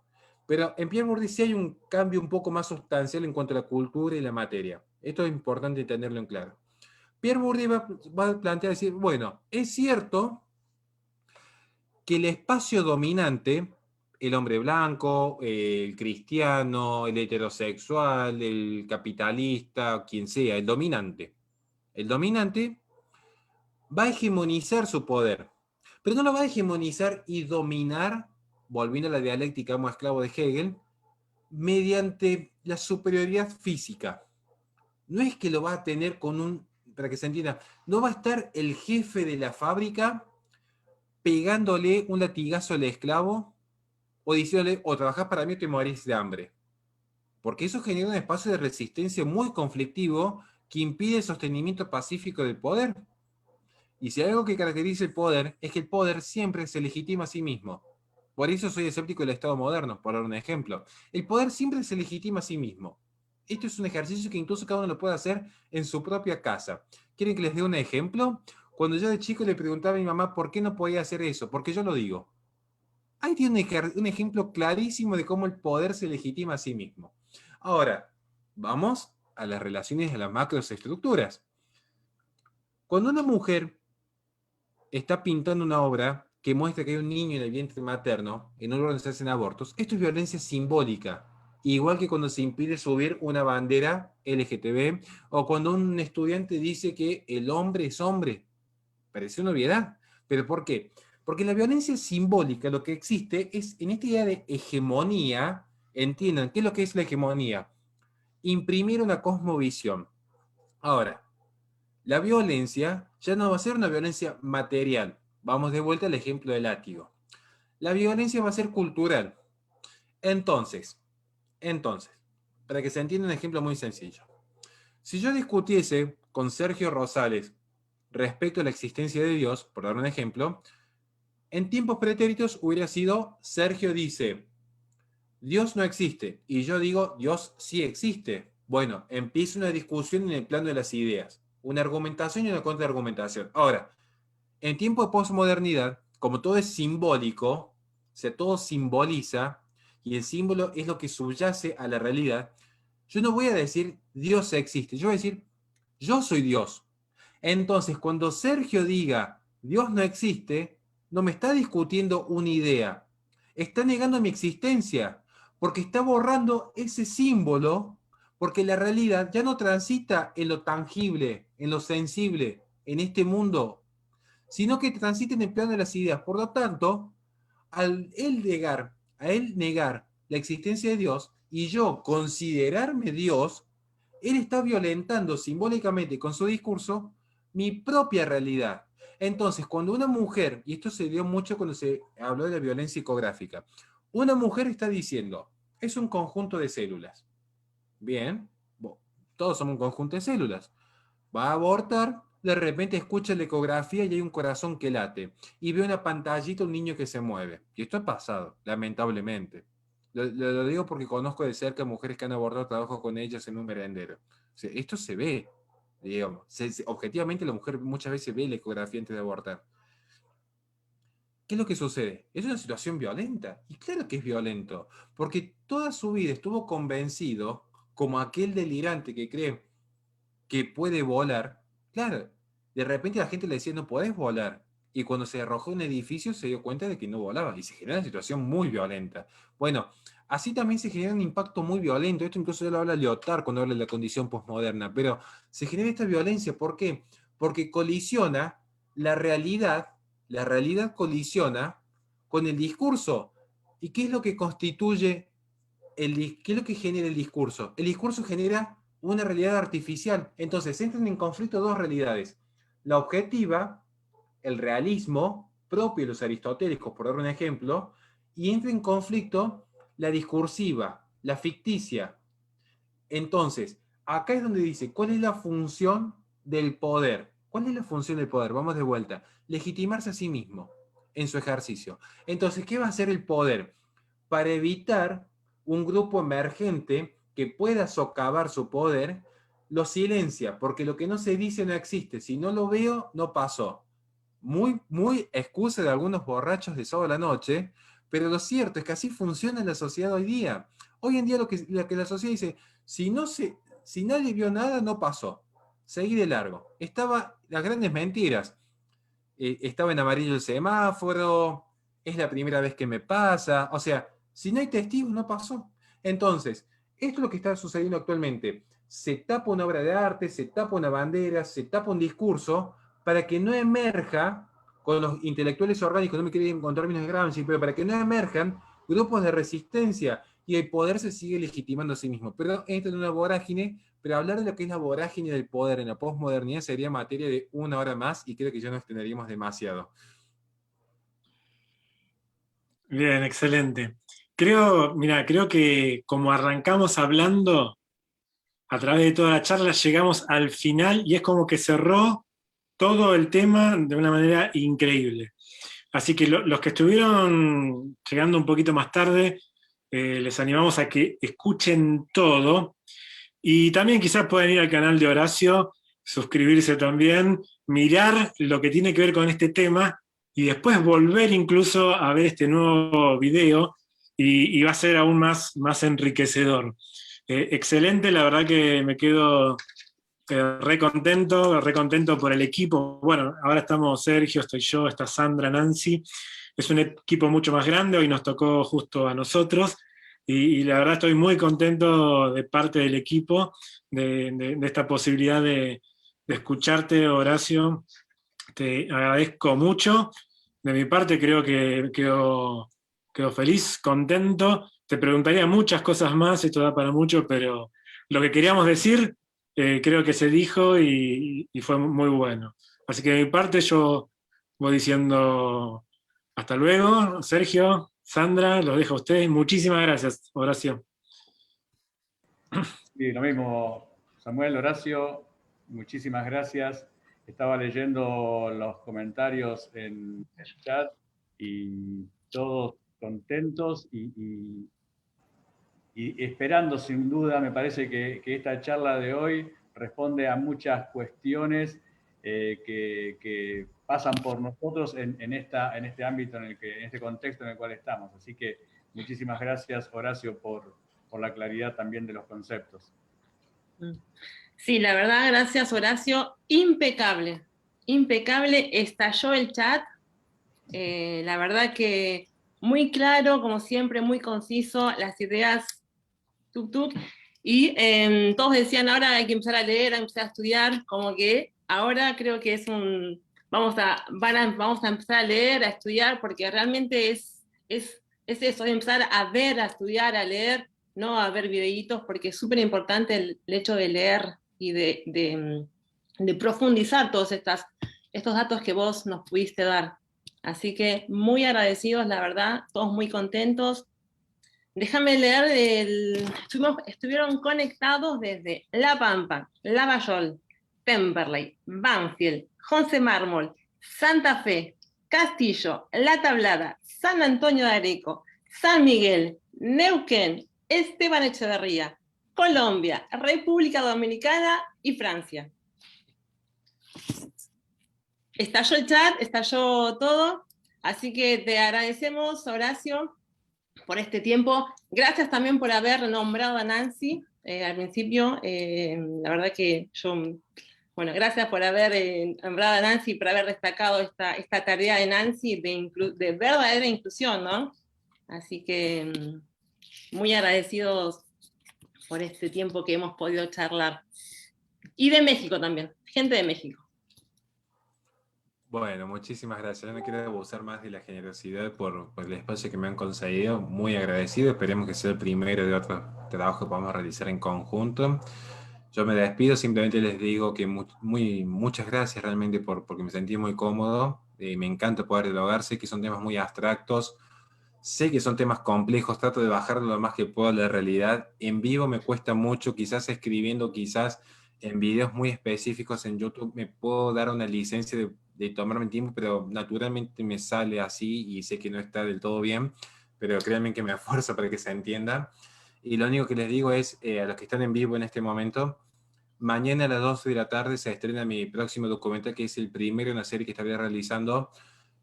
pero en Pierre Bourdieu sí hay un cambio un poco más sustancial en cuanto a la cultura y la materia. Esto es importante tenerlo en claro. Pierre Bourdieu va a plantear decir, bueno, es cierto que el espacio dominante, el hombre blanco, el cristiano, el heterosexual, el capitalista, quien sea, el dominante va a hegemonizar su poder, pero no lo va a hegemonizar y dominar, volviendo a la dialéctica como esclavo de Hegel, mediante la superioridad física. No es que lo va a tener con para que se entienda, no va a estar el jefe de la fábrica pegándole un latigazo al esclavo o diciéndole, o trabajás para mí o te morís de hambre. Porque eso genera un espacio de resistencia muy conflictivo que impide el sostenimiento pacífico del poder. Y si hay algo que caracteriza el poder, es que el poder siempre se legitima a sí mismo. Por eso soy escéptico del Estado moderno, por dar un ejemplo. El poder siempre se legitima a sí mismo. Esto es un ejercicio que incluso cada uno lo puede hacer en su propia casa. ¿Quieren que les dé un ejemplo? Cuando yo de chico le preguntaba a mi mamá por qué no podía hacer eso, porque yo lo digo. Ahí tiene un ejemplo clarísimo de cómo el poder se legitima a sí mismo. Ahora, vamos a las relaciones de las macroestructuras. Cuando una mujer está pintando una obra que muestra que hay un niño en el vientre materno, en un lugar donde se hacen abortos, esto es violencia simbólica. Igual que cuando se impide subir una bandera LGTB, o cuando un estudiante dice que el hombre es hombre. Parece una obviedad. ¿Pero por qué? Porque la violencia simbólica lo que existe es, en esta idea de hegemonía, entiendan, ¿qué es lo que es la hegemonía? Imprimir una cosmovisión. Ahora, la violencia ya no va a ser una violencia material. Vamos de vuelta al ejemplo del látigo. La violencia va a ser cultural. Entonces, para que se entienda un ejemplo muy sencillo. Si yo discutiese con Sergio Rosales respecto a la existencia de Dios, por dar un ejemplo, en tiempos pretéritos hubiera sido, Sergio dice, Dios no existe, y yo digo, Dios sí existe. Bueno, empieza una discusión en el plano de las ideas, una argumentación y una contraargumentación. Ahora, en tiempo de posmodernidad, como todo es simbólico, o sea, todo simboliza, y el símbolo es lo que subyace a la realidad, yo no voy a decir Dios existe, yo voy a decir yo soy Dios. Entonces, cuando Sergio diga Dios no existe, no me está discutiendo una idea, está negando mi existencia, porque está borrando ese símbolo, porque la realidad ya no transita en lo tangible, en lo sensible, en este mundo, sino que transita en el plano de las ideas. Por lo tanto, a él negar la existencia de Dios y yo considerarme Dios, él está violentando simbólicamente con su discurso mi propia realidad. Entonces, cuando una mujer, y esto se dio mucho cuando se habló de la violencia psicográfica, una mujer está diciendo, es un conjunto de células. Bien, todos somos un conjunto de células. Va a abortar, de repente escucha la ecografía y hay un corazón que late. Y ve una pantallita, un niño que se mueve. Y esto ha pasado, lamentablemente. Lo digo porque conozco de cerca mujeres que han abortado, trabajo con ellas en un merendero. O sea, esto se ve, digamos. Objetivamente la mujer muchas veces ve la ecografía antes de abortar. ¿Qué es lo que sucede? Es una situación violenta. Y claro que es violento. Porque toda su vida estuvo convencido, como aquel delirante que cree que puede volar. Claro, de repente la gente le decía, no podés volar. Y cuando se arrojó un edificio se dio cuenta de que no volaba. Y se genera una situación muy violenta. Bueno, así también se genera un impacto muy violento. Esto incluso ya lo habla Lyotard cuando habla de la condición posmoderna. Pero se genera esta violencia. ¿Por qué? Porque colisiona la realidad colisiona con el discurso. ¿Y qué es lo que constituye qué es lo que genera el discurso? El discurso genera una realidad artificial. Entonces entran en conflicto dos realidades. La objetiva, el realismo propio de los aristotélicos, por dar un ejemplo, y entra en conflicto la discursiva, la ficticia. Entonces, acá es donde dice, ¿cuál es la función del poder? ¿Cuál es la función del poder? Vamos de vuelta. Legitimarse a sí mismo en su ejercicio. Entonces, ¿qué va a hacer el poder? Para evitar un grupo emergente que pueda socavar su poder, lo silencia, porque lo que no se dice no existe. Si no lo veo, no pasó. Muy excusa de algunos borrachos de sábado a la noche, pero lo cierto es que así funciona la sociedad hoy día. Hoy en día lo que la sociedad dice, si nadie vio nada, no pasó. Seguí de largo. Estaba las grandes mentiras. Estaba en amarillo el semáforo, es la primera vez que me pasa. O sea, si no hay testigos, no pasó. Entonces, esto es lo que está sucediendo actualmente. Se tapa una obra de arte, se tapa una bandera, se tapa un discurso para que no emerja con los intelectuales orgánicos, no me quiero ir con términos de Gramsci, pero para que no emerjan grupos de resistencia y el poder se sigue legitimando a sí mismo. Pero entra en una vorágine, pero hablar de lo que es la vorágine del poder en la posmodernidad sería materia de una hora más y creo que ya nos extenderíamos demasiado. Bien, excelente. Creo que como arrancamos hablando, a través de toda la charla llegamos al final y es como que cerró todo el tema de una manera increíble. Así que los que estuvieron llegando un poquito más tarde, les animamos a que escuchen todo y también quizás pueden ir al canal de Horacio, suscribirse también, mirar lo que tiene que ver con este tema y después volver incluso a ver este nuevo video y va a ser aún más enriquecedor. Excelente, la verdad que me quedo re contento por el equipo. Bueno, ahora estamos Sergio, estoy yo, está Sandra, Nancy. Es un equipo mucho más grande, hoy nos tocó justo a nosotros y la verdad estoy muy contento de parte del equipo de esta posibilidad de escucharte, Horacio. Te agradezco mucho. De mi parte creo que quedo feliz, contento. Te preguntaría muchas cosas más, esto da para mucho, pero lo que queríamos decir creo que se dijo y fue muy bueno. Así que de mi parte yo voy diciendo hasta luego. Sergio, Sandra, los dejo a ustedes. Muchísimas gracias, Horacio. Sí, lo mismo, Samuel, Horacio, muchísimas gracias. Estaba leyendo los comentarios en el chat y todos contentos y esperando sin duda. Me parece que esta charla de hoy responde a muchas cuestiones que pasan por nosotros en este ámbito, en este contexto en el cual estamos. Así que muchísimas gracias, Horacio, por la claridad también de los conceptos. Sí, la verdad, gracias, Horacio. Impecable, impecable. Estalló el chat. La verdad que muy claro, como siempre, muy conciso, las ideas, tuk tuk. Y todos decían, ahora hay que empezar a leer, hay que empezar a estudiar, como que ahora creo que es vamos a empezar a leer, a estudiar, porque realmente es eso, es empezar a ver, a estudiar, a leer, no a ver videitos, porque es súper importante el hecho de leer y de profundizar todos estos datos que vos nos pudiste dar. Así que muy agradecidos, la verdad, todos muy contentos. Déjame leer, estuvieron conectados desde La Pampa, Lavallol, Temperley, Banfield, José Mármol, Santa Fe, Castillo, La Tablada, San Antonio de Areco, San Miguel, Neuquén, Esteban Echeverría, Colombia, República Dominicana y Francia. Estalló el chat, estalló todo, así que te agradecemos, Horacio, por este tiempo. Gracias también por haber nombrado a Nancy al principio. La verdad que bueno, gracias por haber nombrado a Nancy, por haber destacado esta tarea de Nancy de verdadera inclusión, ¿no? Así que muy agradecidos por este tiempo que hemos podido charlar. Y de México también, gente de México. Bueno, muchísimas gracias. No quiero abusar más de la generosidad por el espacio que me han concedido. Muy agradecido. Esperemos que sea el primero de otros trabajos que podamos realizar en conjunto. Yo me despido. Simplemente les digo que muchas gracias realmente porque me sentí muy cómodo. Me encanta poder dialogar. Sé que son temas muy abstractos. Sé que son temas complejos. Trato de bajarlo lo más que puedo a la realidad. En vivo me cuesta mucho. Quizás escribiendo, quizás en videos muy específicos en YouTube me puedo dar una licencia de tomarme tiempo, pero naturalmente me sale así y sé que no está del todo bien, pero créanme que me esfuerzo para que se entienda. Y lo único que les digo es, a los que están en vivo en este momento, mañana a las 12 de la tarde se estrena mi próximo documental, que es el primero en una serie que estaré realizando,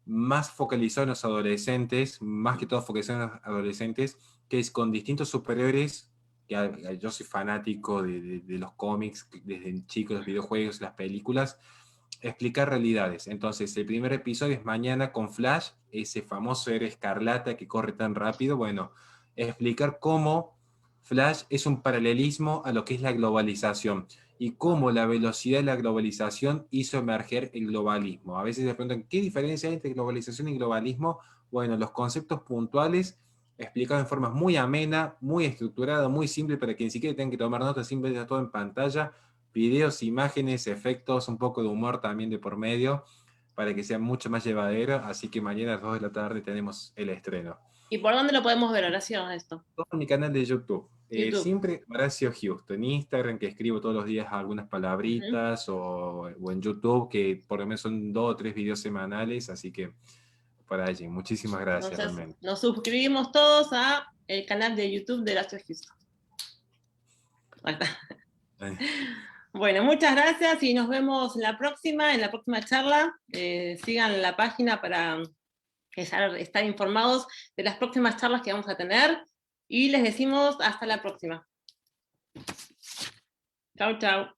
más focalizado en los adolescentes, más que todo focalizado en los adolescentes, que es con distintos superhéroes. Yo soy fanático de los cómics, desde chico, los videojuegos, las películas, explicar realidades. Entonces, el primer episodio es mañana con Flash, ese famoso héroe escarlata que corre tan rápido. Bueno, explicar cómo Flash es un paralelismo a lo que es la globalización y cómo la velocidad de la globalización hizo emerger el globalismo. A veces se preguntan, ¿qué diferencia hay entre globalización y globalismo? Bueno, los conceptos puntuales explicados en forma muy amena, muy estructurada, muy simple, para que ni siquiera tengan que tomar notas, simplemente todo en pantalla, videos, imágenes, efectos, un poco de humor también de por medio, para que sea mucho más llevadero. Así que mañana a las 2 de la tarde tenemos el estreno. ¿Y por dónde lo podemos ver, Horacio, esto? Todo en mi canal de YouTube. YouTube. Siempre Horacio Houston. En Instagram, que escribo todos los días algunas Ujú. palabritas, o en YouTube, que por lo menos son 2 o 3 videos semanales, así que por allí. Muchísimas gracias, Entonces, realmente. nos suscribimos todos a el canal de YouTube de Horacio Houston. Ahí está. Bueno, muchas gracias y nos vemos en la próxima charla. Sigan la página para estar informados de las próximas charlas que vamos a tener y les decimos hasta la próxima. Chau, chau.